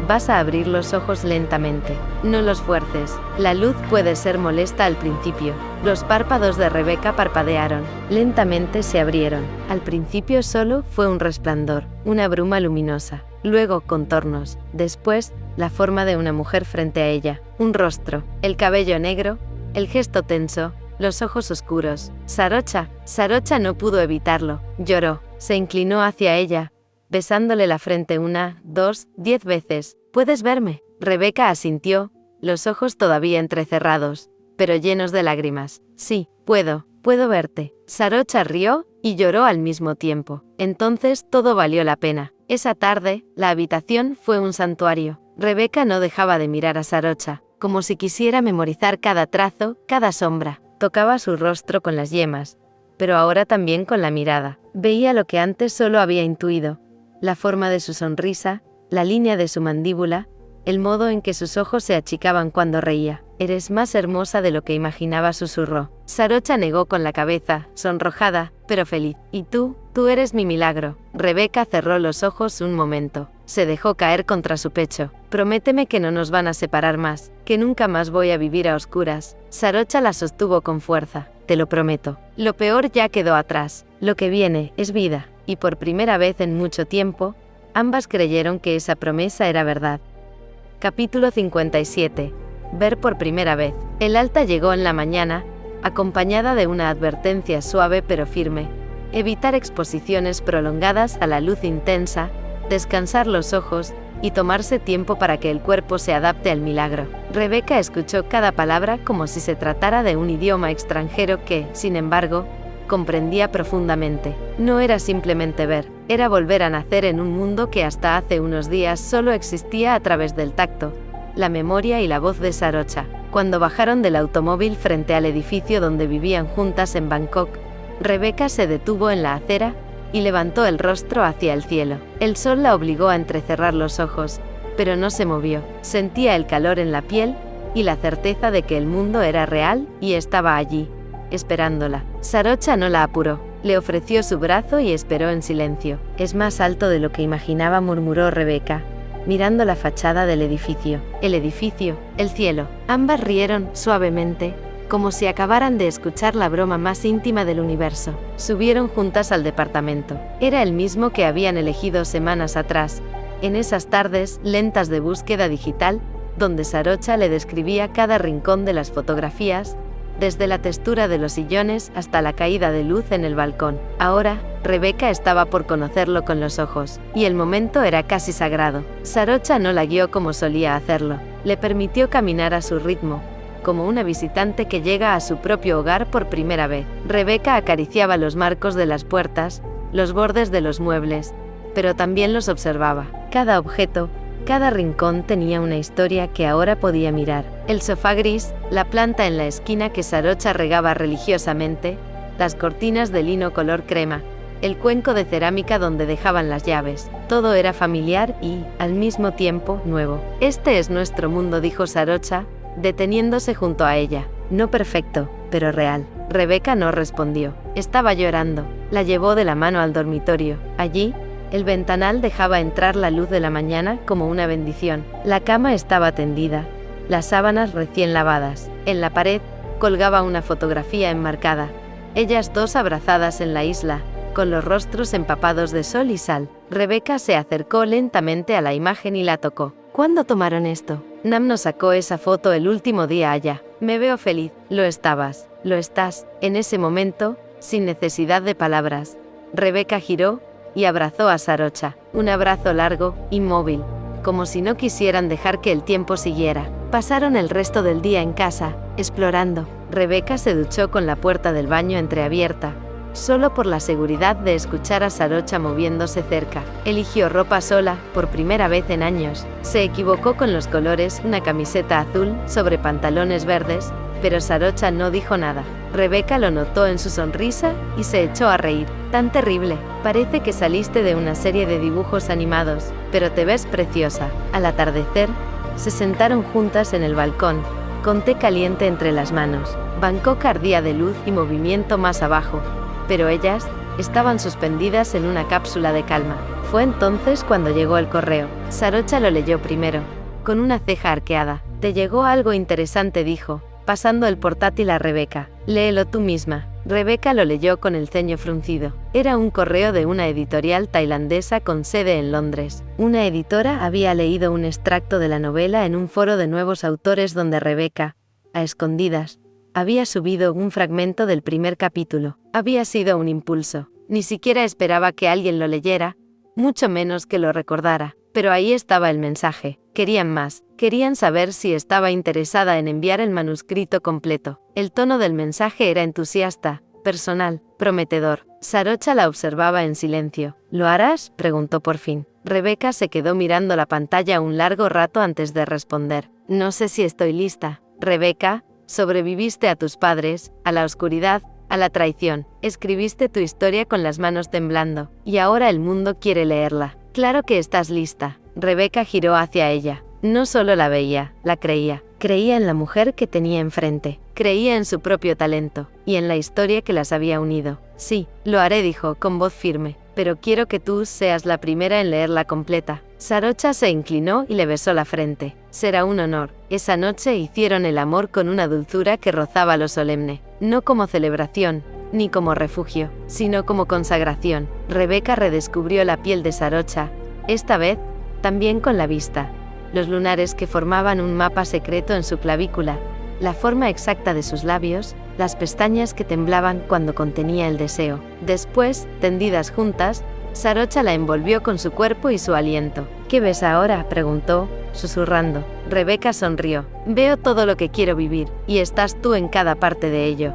«vas a abrir los ojos lentamente. No los fuerces. La luz puede ser molesta al principio». Los párpados de Rebecca parpadearon. Lentamente se abrieron. Al principio solo fue un resplandor, una bruma luminosa. Luego contornos. Después, la forma de una mujer frente a ella. Un rostro, el cabello negro, el gesto tenso, los ojos oscuros. «Sarocha». Sarocha no pudo evitarlo. Lloró. Se inclinó hacia ella, besándole la frente 1, 2, 10 veces. «¿Puedes verme?». Rebecca asintió, los ojos todavía entrecerrados, pero llenos de lágrimas. «Sí, puedo verte». Sarocha rió y lloró al mismo tiempo. Entonces todo valió la pena. Esa tarde, la habitación fue un santuario. Rebecca no dejaba de mirar a Sarocha, como si quisiera memorizar cada trazo, cada sombra. Tocaba su rostro con las yemas, pero ahora también con la mirada. Veía lo que antes solo había intuido: la forma de su sonrisa, la línea de su mandíbula, el modo en que sus ojos se achicaban cuando reía. «Eres más hermosa de lo que imaginaba», susurró. Sarocha negó con la cabeza, sonrojada, pero feliz. «¿Y tú? Tú eres mi milagro». Rebecca cerró los ojos un momento. Se dejó caer contra su pecho. «Prométeme que no nos van a separar más, que nunca más voy a vivir a oscuras». Sarocha la sostuvo con fuerza. «Te lo prometo. Lo peor ya quedó atrás. Lo que viene es vida». y por primera vez en mucho tiempo, ambas creyeron que esa promesa era verdad. Capítulo 57. Ver por primera vez. El alta llegó en la mañana, acompañada de una advertencia suave pero firme: evitar exposiciones prolongadas a la luz intensa, descansar los ojos, y tomarse tiempo para que el cuerpo se adapte al milagro. Rebeca escuchó cada palabra como si se tratara de un idioma extranjero que, sin embargo, comprendía profundamente. No era simplemente ver, era volver a nacer en un mundo que hasta hace unos días solo existía a través del tacto, la memoria y la voz de Sarocha. Cuando bajaron del automóvil frente al edificio donde vivían juntas en Bangkok, Rebeca se detuvo en la acera y levantó el rostro hacia el cielo. El sol la obligó a entrecerrar los ojos, pero no se movió. Sentía el calor en la piel y la certeza de que el mundo era real y estaba allí, esperándola. Sarocha no la apuró. Le ofreció su brazo y esperó en silencio. Es más alto de lo que imaginaba, murmuró Rebeca, mirando la fachada del edificio. El edificio, el cielo. Ambas rieron suavemente, como si acabaran de escuchar la broma más íntima del universo. Subieron juntas al departamento. Era el mismo que habían elegido semanas atrás, en esas tardes lentas de búsqueda digital, donde Sarocha le describía cada rincón de las fotografías, desde la textura de los sillones hasta la caída de luz en el balcón. Ahora, Rebeca estaba por conocerlo con los ojos, y el momento era casi sagrado. Sarocha no la guió como solía hacerlo. Le permitió caminar a su ritmo, como una visitante que llega a su propio hogar por primera vez. Rebeca acariciaba los marcos de las puertas, los bordes de los muebles, pero también los observaba. Cada objeto, cada rincón tenía una historia que ahora podía mirar. El sofá gris, la planta en la esquina que Sarocha regaba religiosamente, las cortinas de lino color crema, el cuenco de cerámica donde dejaban las llaves. Todo era familiar y, al mismo tiempo, nuevo. Este es nuestro mundo, dijo Sarocha, deteniéndose junto a ella. No perfecto, pero real. Rebeca no respondió. Estaba llorando. La llevó de la mano al dormitorio. Allí, el ventanal dejaba entrar la luz de la mañana como una bendición. La cama estaba tendida, las sábanas recién lavadas. En la pared, colgaba una fotografía enmarcada. Ellas dos abrazadas en la isla, con los rostros empapados de sol y sal. Rebeca se acercó lentamente a la imagen y la tocó. ¿Cuándo tomaron esto? Nam nos sacó esa foto el último día allá. Me veo feliz. Lo estabas. Lo estás. En ese momento, sin necesidad de palabras, Rebeca giró y abrazó a Sarocha. Un abrazo largo, inmóvil, como si no quisieran dejar que el tiempo siguiera. Pasaron el resto del día en casa, explorando. Rebeca se duchó con la puerta del baño entreabierta, solo por la seguridad de escuchar a Sarocha moviéndose cerca. Eligió ropa sola, por primera vez en años. Se equivocó con los colores, una camiseta azul sobre pantalones verdes, pero Sarocha no dijo nada. Rebeca lo notó en su sonrisa y se echó a reír. Tan terrible, parece que saliste de una serie de dibujos animados, pero te ves preciosa. Al atardecer, se sentaron juntas en el balcón, con té caliente entre las manos. Bangkok ardía de luz y movimiento más abajo, pero ellas estaban suspendidas en una cápsula de calma. Fue entonces cuando llegó el correo. Sarocha lo leyó primero, con una ceja arqueada. Te llegó algo interesante, dijo, pasando el portátil a Rebeca. Léelo tú misma. Rebeca lo leyó con el ceño fruncido. Era un correo de una editorial tailandesa con sede en Londres. Una editora había leído un extracto de la novela en un foro de nuevos autores donde Rebeca, a escondidas, había subido un fragmento del primer capítulo. Había sido un impulso. Ni siquiera esperaba que alguien lo leyera, mucho menos que lo recordara. Pero ahí estaba el mensaje. Querían más. Querían saber si estaba interesada en enviar el manuscrito completo. El tono del mensaje era entusiasta, personal, prometedor. Sarocha la observaba en silencio. ¿Lo harás?, preguntó por fin. Rebeca se quedó mirando la pantalla un largo rato antes de responder. No sé si estoy lista. Rebeca, sobreviviste a tus padres, a la oscuridad, a la traición. Escribiste tu historia con las manos temblando, y ahora el mundo quiere leerla. Claro que estás lista. Rebeca giró hacia ella. No solo la veía, la creía. Creía en la mujer que tenía enfrente. Creía en su propio talento, y en la historia que las había unido. Sí, lo haré, dijo, con voz firme. Pero quiero que tú seas la primera en leerla completa. Sarocha se inclinó y le besó la frente. Será un honor. Esa noche hicieron el amor con una dulzura que rozaba lo solemne. No como celebración, ni como refugio, sino como consagración. Rebeca redescubrió la piel de Sarocha, esta vez, también con la vista. Los lunares que formaban un mapa secreto en su clavícula, la forma exacta de sus labios, las pestañas que temblaban cuando contenía el deseo. Después, tendidas juntas, Sarocha la envolvió con su cuerpo y su aliento. ¿Qué ves ahora?, preguntó, susurrando. Rebeca sonrió. Veo todo lo que quiero vivir, y estás tú en cada parte de ello.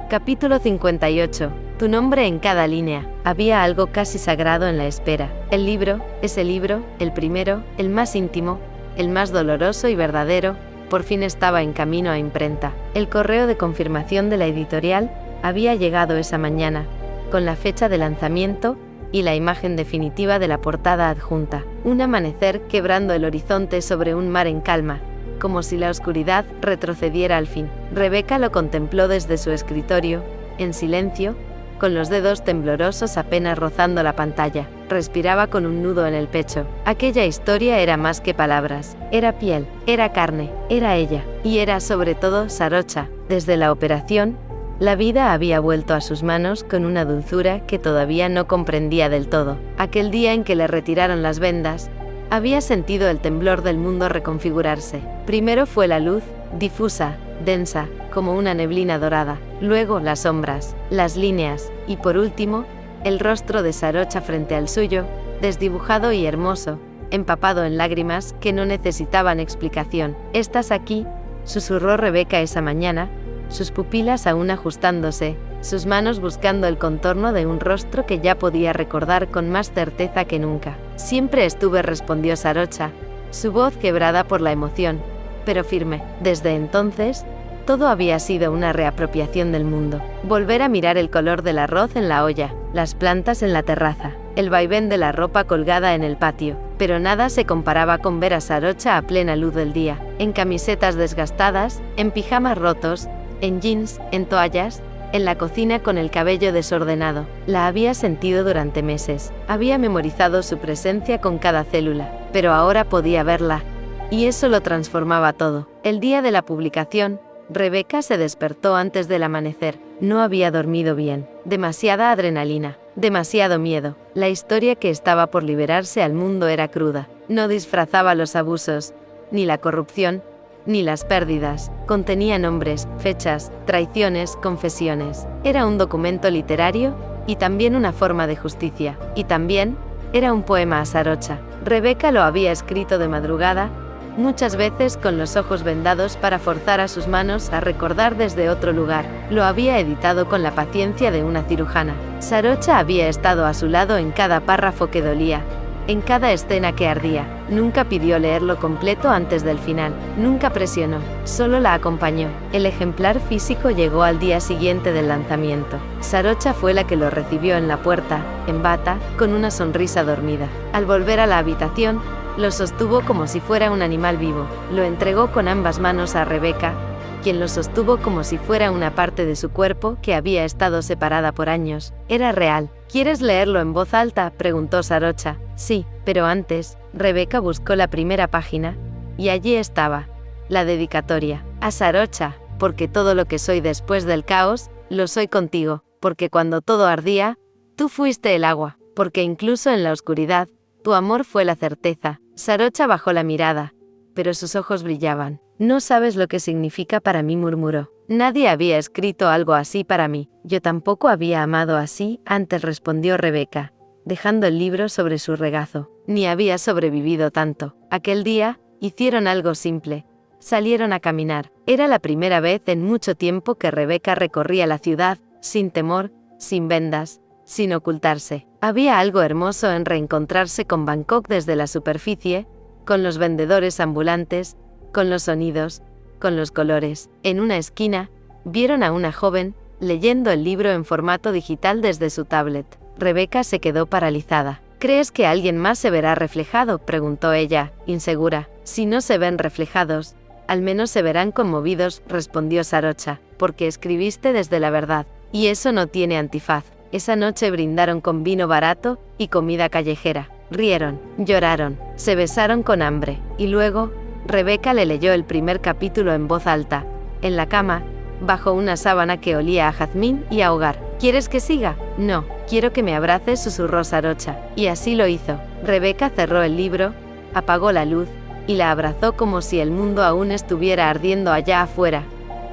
Capítulo 58. Tu nombre en cada línea. Había algo casi sagrado en la espera. El libro, ese libro, el primero, el más íntimo, el más doloroso y verdadero, por fin estaba en camino a imprenta. El correo de confirmación de la editorial había llegado esa mañana, con la fecha de lanzamiento y la imagen definitiva de la portada adjunta. Un amanecer quebrando el horizonte sobre un mar en calma, como si la oscuridad retrocediera al fin. Rebeca lo contempló desde su escritorio, en silencio, con los dedos temblorosos apenas rozando la pantalla. Respiraba con un nudo en el pecho. Aquella historia era más que palabras. Era piel, era carne, era ella. Y era sobre todo Sarocha. Desde la operación, la vida había vuelto a sus manos con una dulzura que todavía no comprendía del todo. Aquel día en que le retiraron las vendas, había sentido el temblor del mundo reconfigurarse. Primero fue la luz, difusa, densa, como una neblina dorada. Luego las sombras, las líneas, y por último, el rostro de Sarocha frente al suyo, desdibujado y hermoso, empapado en lágrimas que no necesitaban explicación. «¿Estás aquí?», susurró Rebeca esa mañana, sus pupilas aún ajustándose, sus manos buscando el contorno de un rostro que ya podía recordar con más certeza que nunca. «Siempre estuve», respondió Sarocha, su voz quebrada por la emoción, pero firme. Desde entonces, todo había sido una reapropiación del mundo. Volver a mirar el color del arroz en la olla, las plantas en la terraza, el vaivén de la ropa colgada en el patio. Pero nada se comparaba con ver a Sarocha a plena luz del día, en camisetas desgastadas, en pijamas rotos, en jeans, en toallas, en la cocina con el cabello desordenado. La había sentido durante meses. Había memorizado su presencia con cada célula, pero ahora podía verla, y eso lo transformaba todo. El día de la publicación, Rebeca se despertó antes del amanecer. No había dormido bien. Demasiada adrenalina, demasiado miedo. La historia que estaba por liberarse al mundo era cruda. No disfrazaba los abusos, ni la corrupción, ni las pérdidas. Contenía nombres, fechas, traiciones, confesiones. Era un documento literario, y también una forma de justicia. Y también, era un poema a Sarocha. Rebeca lo había escrito de madrugada, muchas veces con los ojos vendados para forzar a sus manos a recordar desde otro lugar. Lo había editado con la paciencia de una cirujana. Sarocha había estado a su lado en cada párrafo que dolía, en cada escena que ardía. Nunca pidió leerlo completo antes del final, nunca presionó, solo la acompañó. El ejemplar físico llegó al día siguiente del lanzamiento. Sarocha fue la que lo recibió en la puerta, en bata, con una sonrisa dormida. Al volver a la habitación, lo sostuvo como si fuera un animal vivo. Lo entregó con ambas manos a Rebeca, quien lo sostuvo como si fuera una parte de su cuerpo que había estado separada por años. Era real. ¿Quieres leerlo en voz alta?, preguntó Sarocha. Sí, pero antes, Rebeca buscó la primera página, y allí estaba, la dedicatoria. A Sarocha, porque todo lo que soy después del caos, lo soy contigo, porque cuando todo ardía, tú fuiste el agua, porque incluso en la oscuridad, tu amor fue la certeza. Sarocha bajó la mirada, pero sus ojos brillaban. No sabes lo que significa para mí, murmuró. Nadie había escrito algo así para mí. Yo tampoco había amado así antes, respondió Rebeca, dejando el libro sobre su regazo. Ni había sobrevivido tanto. Aquel día, hicieron algo simple. Salieron a caminar. Era la primera vez en mucho tiempo que Rebeca recorría la ciudad, sin temor, sin vendas, sin ocultarse. Había algo hermoso en reencontrarse con Bangkok desde la superficie, con los vendedores ambulantes, con los sonidos, con los colores. En una esquina, vieron a una joven, leyendo el libro en formato digital desde su tablet. Rebeca se quedó paralizada. ¿Crees que alguien más se verá reflejado?, preguntó ella, insegura. Si no se ven reflejados, al menos se verán conmovidos, respondió Sarocha, porque escribiste desde la verdad. Y eso no tiene antifaz. Esa noche brindaron con vino barato y comida callejera. Rieron, lloraron, se besaron con hambre. Y luego, Rebeca le leyó el primer capítulo en voz alta, en la cama, bajo una sábana que olía a jazmín y a hogar. ¿Quieres que siga? No, quiero que me abraces, susurró Sarocha, y así lo hizo. Rebeca cerró el libro, apagó la luz, y la abrazó como si el mundo aún estuviera ardiendo allá afuera,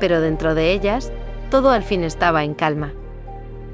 pero dentro de ellas, todo al fin estaba en calma.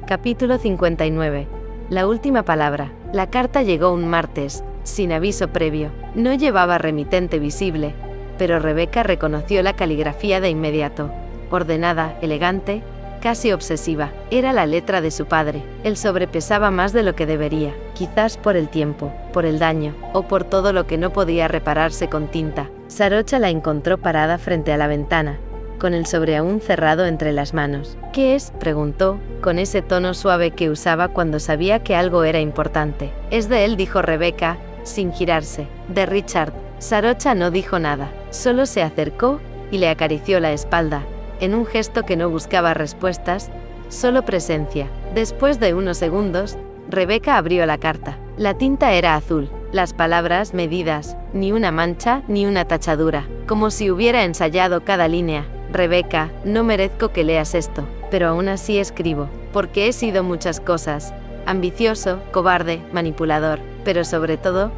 Capítulo 59. La última palabra. La carta llegó un martes, sin aviso previo. No llevaba remitente visible, pero Rebeca reconoció la caligrafía de inmediato. Ordenada, elegante, casi obsesiva. Era la letra de su padre. Él sobrepesaba más de lo que debería, quizás por el tiempo, por el daño, o por todo lo que no podía repararse con tinta. Sarocha la encontró parada frente a la ventana, con el sobre aún cerrado entre las manos. ¿Qué es?, preguntó, con ese tono suave que usaba cuando sabía que algo era importante. Es de él, dijo Rebeca, sin girarse. De Richard. Sarocha no dijo nada, solo se acercó y le acarició la espalda, en un gesto que no buscaba respuestas, solo presencia. Después de unos segundos, Rebeca abrió la carta. La tinta era azul, las palabras medidas, ni una mancha ni una tachadura, como si hubiera ensayado cada línea. Rebeca, no merezco que leas esto, pero aún así escribo, porque he sido muchas cosas. Ambicioso, cobarde, manipulador, pero sobre todo,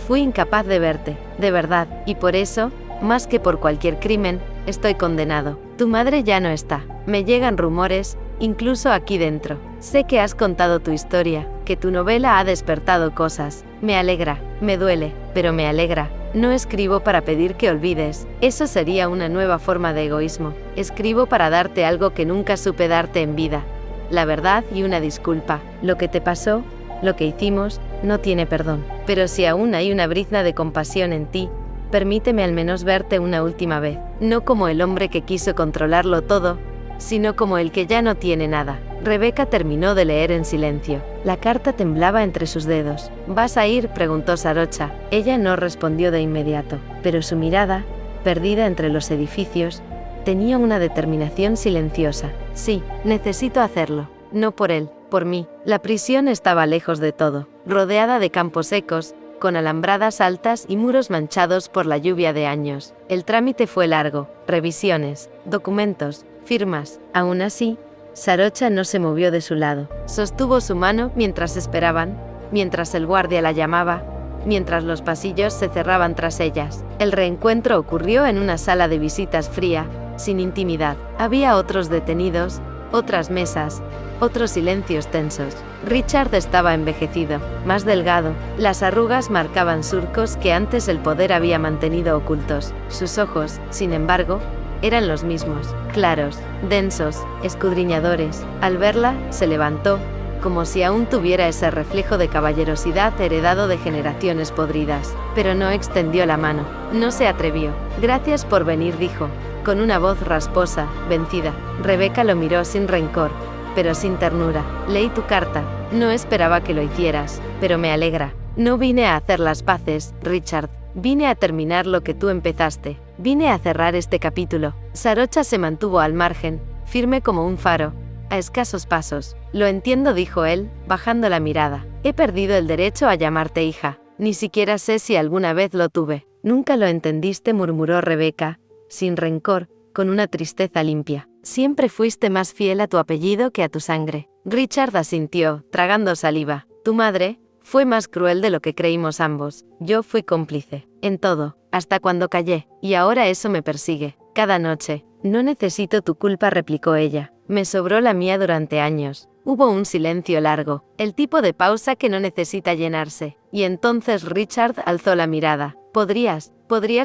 fui incapaz de verte, de verdad, y por eso, más que por cualquier crimen, estoy condenado. Tu madre ya no está. Me llegan rumores, incluso aquí dentro. Sé que has contado tu historia, que tu novela ha despertado cosas. Me alegra, me duele, pero me alegra. No escribo para pedir que olvides, eso sería una nueva forma de egoísmo. Escribo para darte algo que nunca supe darte en vida. La verdad y una disculpa. Lo que te pasó, lo que hicimos, no tiene perdón. Pero si aún hay una brizna de compasión en ti, permíteme al menos verte una última vez. No como el hombre que quiso controlarlo todo, sino como el que ya no tiene nada. Rebeca terminó de leer en silencio. La carta temblaba entre sus dedos. ¿Vas a ir?, preguntó Sarocha. Ella no respondió de inmediato, pero su mirada, perdida entre los edificios, tenía una determinación silenciosa. Sí, necesito hacerlo. No por él, por mí. La prisión estaba lejos de todo, rodeada de campos secos, con alambradas altas y muros manchados por la lluvia de años. El trámite fue largo, revisiones, documentos, firmas. Aún así, Sarocha no se movió de su lado. Sostuvo su mano mientras esperaban, mientras el guardia la llamaba, mientras los pasillos se cerraban tras ellas. El reencuentro ocurrió en una sala de visitas fría, sin intimidad. Había otros detenidos, otras mesas, otros silencios tensos. Richard estaba envejecido, más delgado. Las arrugas marcaban surcos que antes el poder había mantenido ocultos. Sus ojos, sin embargo, eran los mismos, claros, densos, escudriñadores. Al verla, se levantó, como si aún tuviera ese reflejo de caballerosidad heredado de generaciones podridas. Pero no extendió la mano, no se atrevió. Gracias por venir, dijo, con una voz rasposa, vencida. Rebeca lo miró sin rencor, pero sin ternura. Leí tu carta, no esperaba que lo hicieras, pero me alegra. No vine a hacer las paces, Richard. Vine a terminar lo que tú empezaste. Vine a cerrar este capítulo. Sarocha se mantuvo al margen, firme como un faro, a escasos pasos. Lo entiendo, dijo él, bajando la mirada. He perdido el derecho a llamarte hija. Ni siquiera sé si alguna vez lo tuve. Nunca lo entendiste, murmuró Rebeca, sin rencor, con una tristeza limpia. Siempre fuiste más fiel a tu apellido que a tu sangre. Richard asintió, tragando saliva. Tu madre fue más cruel de lo que creímos ambos. Yo fui cómplice. En todo, hasta cuando callé. Y ahora eso me persigue. Cada noche. No necesito tu culpa, replicó ella. Me sobró la mía durante años. Hubo un silencio largo, el tipo de pausa que no necesita llenarse. Y entonces Richard alzó la mirada. ¿Podrías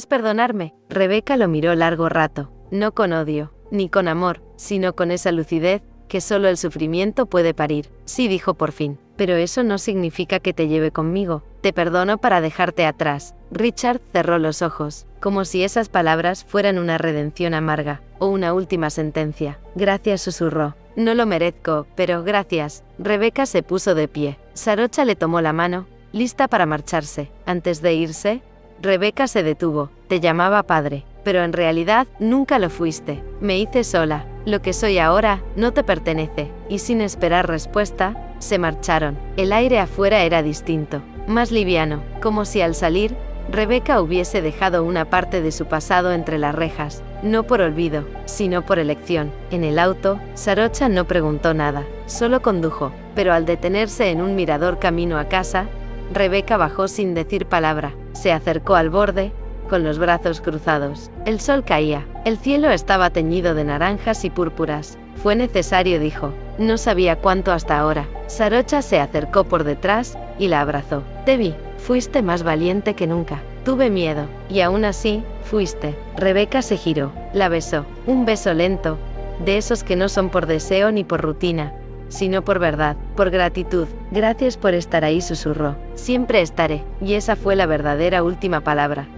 perdonarme? Rebeca lo miró largo rato. No con odio, ni con amor, sino con esa lucidez que solo el sufrimiento puede parir. Sí, dijo por fin. Pero eso no significa que te lleve conmigo. Te perdono para dejarte atrás. Richard cerró los ojos, como si esas palabras fueran una redención amarga, o una última sentencia. Gracias, susurró. No lo merezco, pero gracias. Rebeca se puso de pie. Sarocha le tomó la mano, lista para marcharse. Antes de irse, Rebeca se detuvo. Te llamaba padre, pero en realidad nunca lo fuiste. Me hice sola. Lo que soy ahora no te pertenece. Y sin esperar respuesta, se marcharon. El aire afuera era distinto, más liviano, como si al salir, Rebeca hubiese dejado una parte de su pasado entre las rejas, no por olvido, sino por elección. En el auto, Sarocha no preguntó nada, solo condujo, pero al detenerse en un mirador camino a casa, Rebeca bajó sin decir palabra. Se acercó al borde, con los brazos cruzados. El sol caía, el cielo estaba teñido de naranjas y púrpuras. Fue necesario, dijo. No sabía cuánto hasta ahora. Sarocha se acercó por detrás y la abrazó. Te vi, fuiste más valiente que nunca. Tuve miedo, y aún así, fuiste. Rebeca se giró, la besó. Un beso lento, de esos que no son por deseo ni por rutina, sino por verdad, por gratitud. Gracias por estar ahí, susurró. Siempre estaré, y esa fue la verdadera última palabra.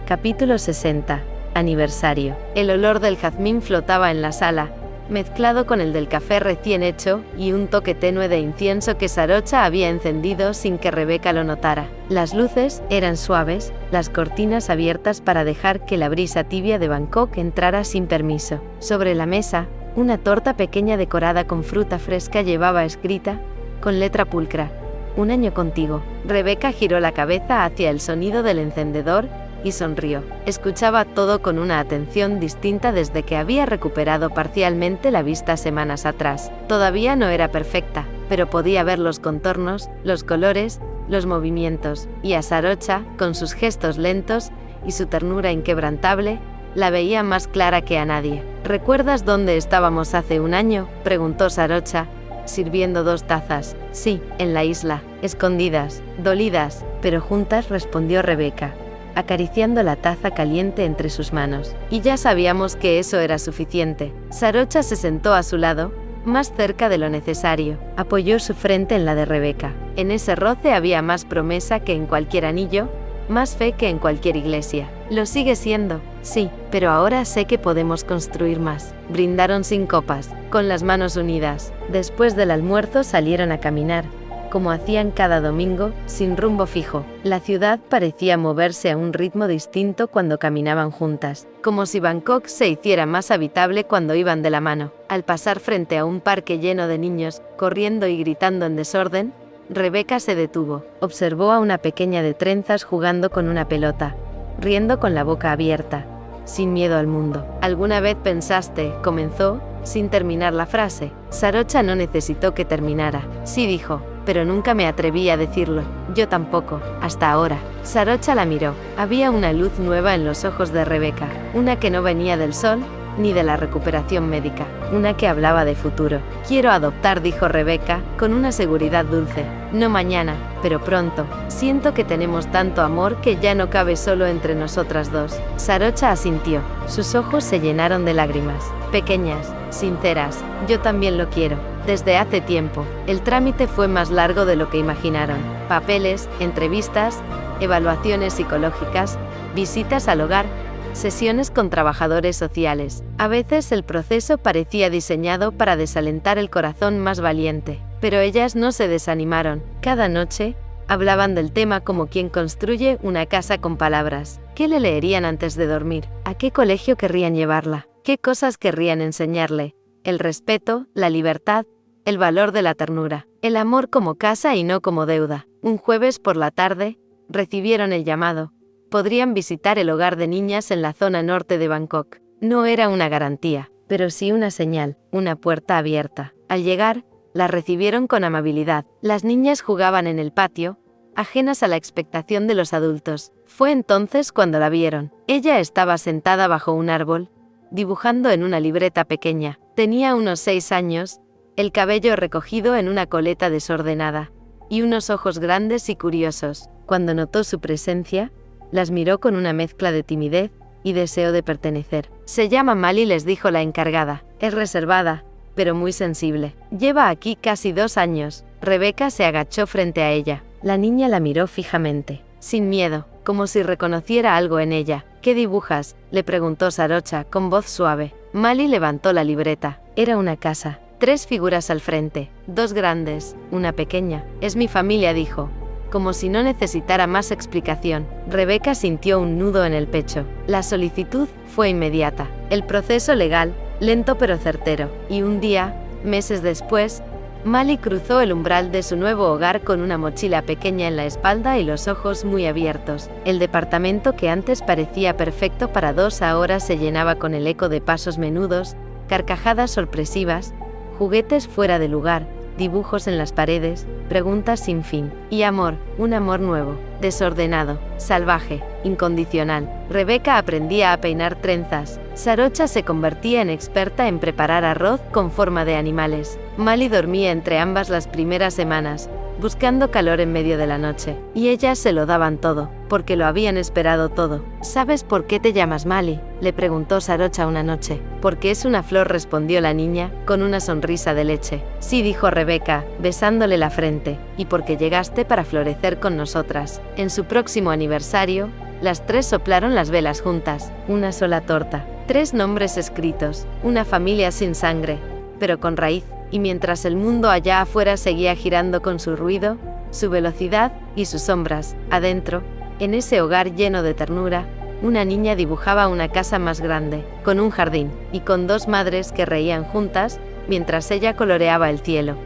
Capítulo 60. Aniversario. El olor del jazmín flotaba en la sala, mezclado con el del café recién hecho, y un toque tenue de incienso que Sarocha había encendido sin que Rebeca lo notara. Las luces eran suaves, las cortinas abiertas para dejar que la brisa tibia de Bangkok entrara sin permiso. Sobre la mesa, una torta pequeña decorada con fruta fresca llevaba escrita, con letra pulcra, «Un año contigo». Rebeca giró la cabeza hacia el sonido del encendedor y sonrió. Escuchaba todo con una atención distinta desde que había recuperado parcialmente la vista semanas atrás. Todavía no era perfecta, pero podía ver los contornos, los colores, los movimientos, y a Sarocha, con sus gestos lentos y su ternura inquebrantable, la veía más clara que a nadie. ¿Recuerdas dónde estábamos hace un año?, preguntó Sarocha, sirviendo 2 tazas. Sí, en la isla, escondidas, dolidas, pero juntas, respondió Rebeca, acariciando la taza caliente entre sus manos. Y ya sabíamos que eso era suficiente. Sarocha se sentó a su lado, más cerca de lo necesario. Apoyó su frente en la de Rebeca. En ese roce había más promesa que en cualquier anillo, más fe que en cualquier iglesia. Lo sigue siendo, sí, pero ahora sé que podemos construir más. Brindaron sin copas, con las manos unidas. Después del almuerzo salieron a caminar, como hacían cada domingo, sin rumbo fijo. La ciudad parecía moverse a un ritmo distinto cuando caminaban juntas, como si Bangkok se hiciera más habitable cuando iban de la mano. Al pasar frente a un parque lleno de niños, corriendo y gritando en desorden, Rebeca se detuvo. Observó a una pequeña de trenzas jugando con una pelota, riendo con la boca abierta, sin miedo al mundo. ¿Alguna vez pensaste?, comenzó, sin terminar la frase. Sarocha no necesitó que terminara. Sí, dijo, pero nunca me atreví a decirlo. Yo tampoco, hasta ahora. Sarocha la miró. Había una luz nueva en los ojos de Rebeca, una que no venía del sol, ni de la recuperación médica, una que hablaba de futuro. Quiero adoptar, dijo Rebeca, con una seguridad dulce. No mañana, pero pronto. Siento que tenemos tanto amor que ya no cabe solo entre nosotras dos. Sarocha asintió. Sus ojos se llenaron de lágrimas. Pequeñas, sinceras. Yo también lo quiero. Desde hace tiempo. El trámite fue más largo de lo que imaginaron. Papeles, entrevistas, evaluaciones psicológicas, visitas al hogar, sesiones con trabajadores sociales. A veces el proceso parecía diseñado para desalentar el corazón más valiente, pero ellas no se desanimaron. Cada noche, hablaban del tema como quien construye una casa con palabras. ¿Qué le leerían antes de dormir? ¿A qué colegio querrían llevarla? ¿Qué cosas querrían enseñarle? El respeto, la libertad, el valor de la ternura, el amor como casa y no como deuda. Un jueves por la tarde, recibieron el llamado. Podrían visitar el hogar de niñas en la zona norte de Bangkok. No era una garantía, pero sí una señal, una puerta abierta. Al llegar, las recibieron con amabilidad. Las niñas jugaban en el patio, ajenas a la expectación de los adultos. Fue entonces cuando la vieron. Ella estaba sentada bajo un árbol, dibujando en una libreta pequeña. Tenía unos 6 años, el cabello recogido en una coleta desordenada, y unos ojos grandes y curiosos. Cuando notó su presencia, las miró con una mezcla de timidez y deseo de pertenecer. Se llama Mali, les dijo la encargada. Es reservada, pero muy sensible. Lleva aquí casi 2 años. Rebeca se agachó frente a ella. La niña la miró fijamente, sin miedo, como si reconociera algo en ella. ¿Qué dibujas?, le preguntó Sarocha con voz suave. Mali levantó la libreta. Era una casa. 3 figuras al frente, 2 grandes, una pequeña. Es mi familia, dijo, como si no necesitara más explicación. Rebeca sintió un nudo en el pecho. La solicitud fue inmediata. El proceso legal, lento pero certero. Y un día, meses después, Mali cruzó el umbral de su nuevo hogar con una mochila pequeña en la espalda y los ojos muy abiertos. El departamento que antes parecía perfecto para dos ahora se llenaba con el eco de pasos menudos, carcajadas sorpresivas, juguetes fuera de lugar, dibujos en las paredes, preguntas sin fin. Y amor, un amor nuevo, desordenado, salvaje, incondicional. Rebeca aprendía a peinar trenzas. Sarocha se convertía en experta en preparar arroz con forma de animales. Mali dormía entre ambas las primeras semanas, buscando calor en medio de la noche. Y ellas se lo daban todo, porque lo habían esperado todo. ¿Sabes por qué te llamas Mali?, le preguntó Sarocha una noche. Porque es una flor, respondió la niña, con una sonrisa de leche. Sí, dijo Rebeca, besándole la frente, y porque llegaste para florecer con nosotras. En su próximo aniversario, las tres soplaron las velas juntas, una sola torta. 3 nombres escritos, una familia sin sangre, pero con raíz. Y mientras el mundo allá afuera seguía girando con su ruido, su velocidad y sus sombras, adentro, en ese hogar lleno de ternura, una niña dibujaba una casa más grande, con un jardín, y con 2 madres que reían juntas, mientras ella coloreaba el cielo.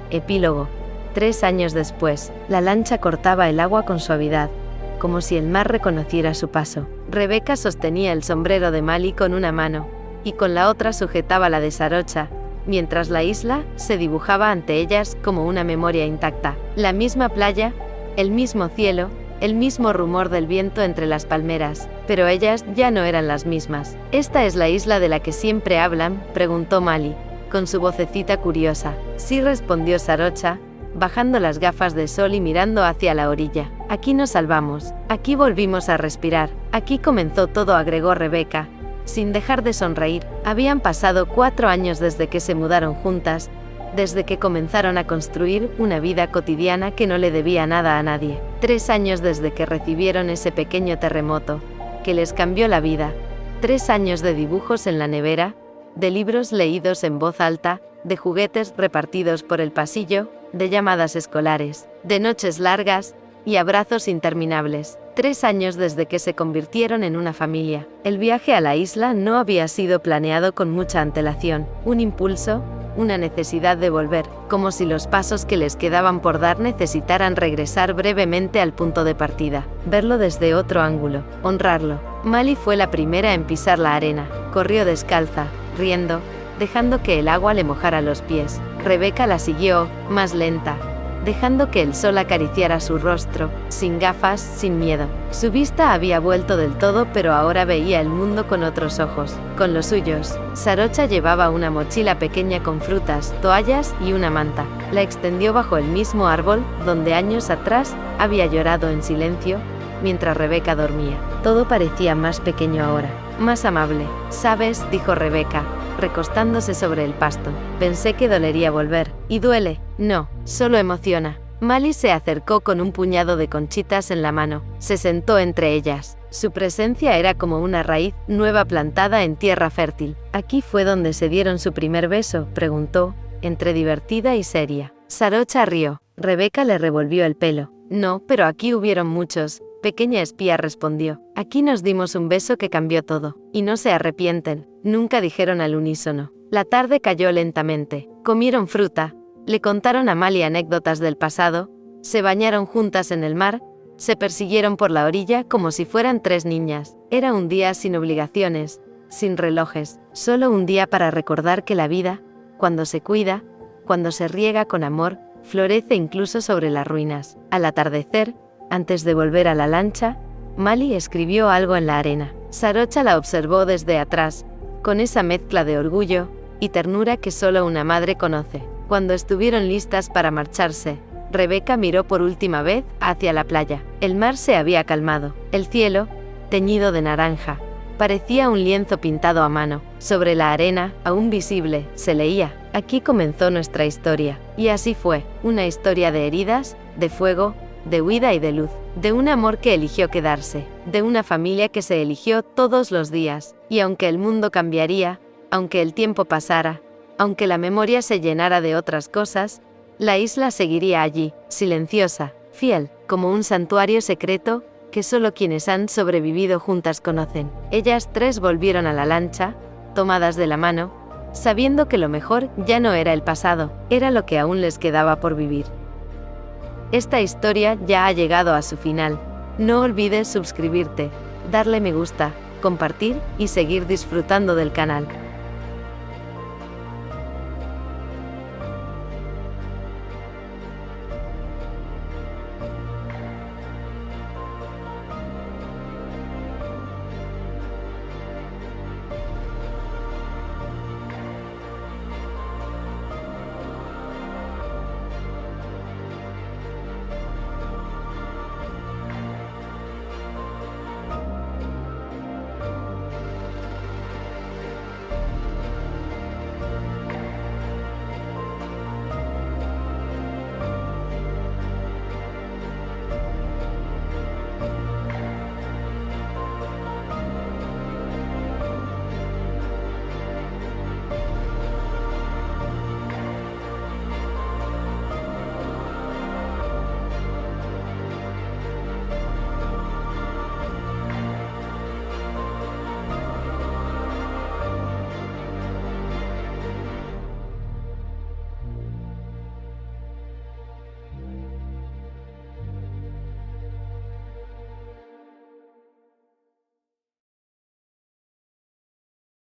Epílogo. 3 años después, la lancha cortaba el agua con suavidad, como si el mar reconociera su paso. Rebeca sostenía el sombrero de Mali con una mano, y con la otra sujetaba la de Sarocha, mientras la isla se dibujaba ante ellas como una memoria intacta. La misma playa, el mismo cielo, el mismo rumor del viento entre las palmeras, pero ellas ya no eran las mismas. ¿Esta es la isla de la que siempre hablan?, preguntó Mali, con su vocecita curiosa. Sí, respondió Sarocha, bajando las gafas de sol y mirando hacia la orilla. Aquí nos salvamos, aquí volvimos a respirar, aquí comenzó todo, agregó Rebeca, sin dejar de sonreír. Habían pasado 4 años desde que se mudaron juntas, desde que comenzaron a construir una vida cotidiana que no le debía nada a nadie. 3 años desde que recibieron ese pequeño terremoto, que les cambió la vida. 3 años de dibujos en la nevera, de libros leídos en voz alta, de juguetes repartidos por el pasillo, de llamadas escolares, de noches largas y abrazos interminables. 3 años desde que se convirtieron en una familia. El viaje a la isla no había sido planeado con mucha antelación. Un impulso, una necesidad de volver, como si los pasos que les quedaban por dar necesitaran regresar brevemente al punto de partida, verlo desde otro ángulo, honrarlo. Mali fue la primera en pisar la arena. Corrió descalza, riendo, dejando que el agua le mojara los pies. Rebeca la siguió, más lenta, dejando que el sol acariciara su rostro, sin gafas, sin miedo. Su vista había vuelto del todo, pero ahora veía el mundo con otros ojos, con los suyos. Sarocha llevaba una mochila pequeña con frutas, toallas y una manta. La extendió bajo el mismo árbol, donde años atrás había llorado en silencio, mientras Rebeca dormía. Todo parecía más pequeño ahora, más amable. ¿Sabes?, dijo Rebeca, recostándose sobre el pasto. Pensé que dolería volver. ¿Y duele? No, solo emociona. Mali se acercó con un puñado de conchitas en la mano. Se sentó entre ellas. Su presencia era como una raíz nueva plantada en tierra fértil. ¿Aquí fue donde se dieron su primer beso?, preguntó, entre divertida y seria. Sarocha rió. Rebeca le revolvió el pelo. No, pero aquí hubieron muchos. Pequeña espía, respondió. Aquí nos dimos un beso que cambió todo. Y no se arrepienten. Nunca, dijeron al unísono. La tarde cayó lentamente. Comieron fruta. Le contaron a Mali anécdotas del pasado. Se bañaron juntas en el mar. Se persiguieron por la orilla como si fueran 3 niñas. Era un día sin obligaciones, sin relojes. Solo un día para recordar que la vida, cuando se cuida, cuando se riega con amor, florece incluso sobre las ruinas. Al atardecer, antes de volver a la lancha, Mali escribió algo en la arena. Sarocha la observó desde atrás, con esa mezcla de orgullo y ternura que solo una madre conoce. Cuando estuvieron listas para marcharse, Rebeca miró por última vez hacia la playa. El mar se había calmado. El cielo, teñido de naranja, parecía un lienzo pintado a mano. Sobre la arena, aún visible, se leía: aquí comenzó nuestra historia. Y así fue, una historia de heridas, de fuego, de huida y de luz, de un amor que eligió quedarse, de una familia que se eligió todos los días. Y aunque el mundo cambiaría, aunque el tiempo pasara, aunque la memoria se llenara de otras cosas, la isla seguiría allí, silenciosa, fiel, como un santuario secreto que solo quienes han sobrevivido juntas conocen. Ellas 3 volvieron a la lancha, tomadas de la mano, sabiendo que lo mejor ya no era el pasado, era lo que aún les quedaba por vivir. Esta historia ya ha llegado a su final. No olvides suscribirte, darle me gusta, compartir y seguir disfrutando del canal.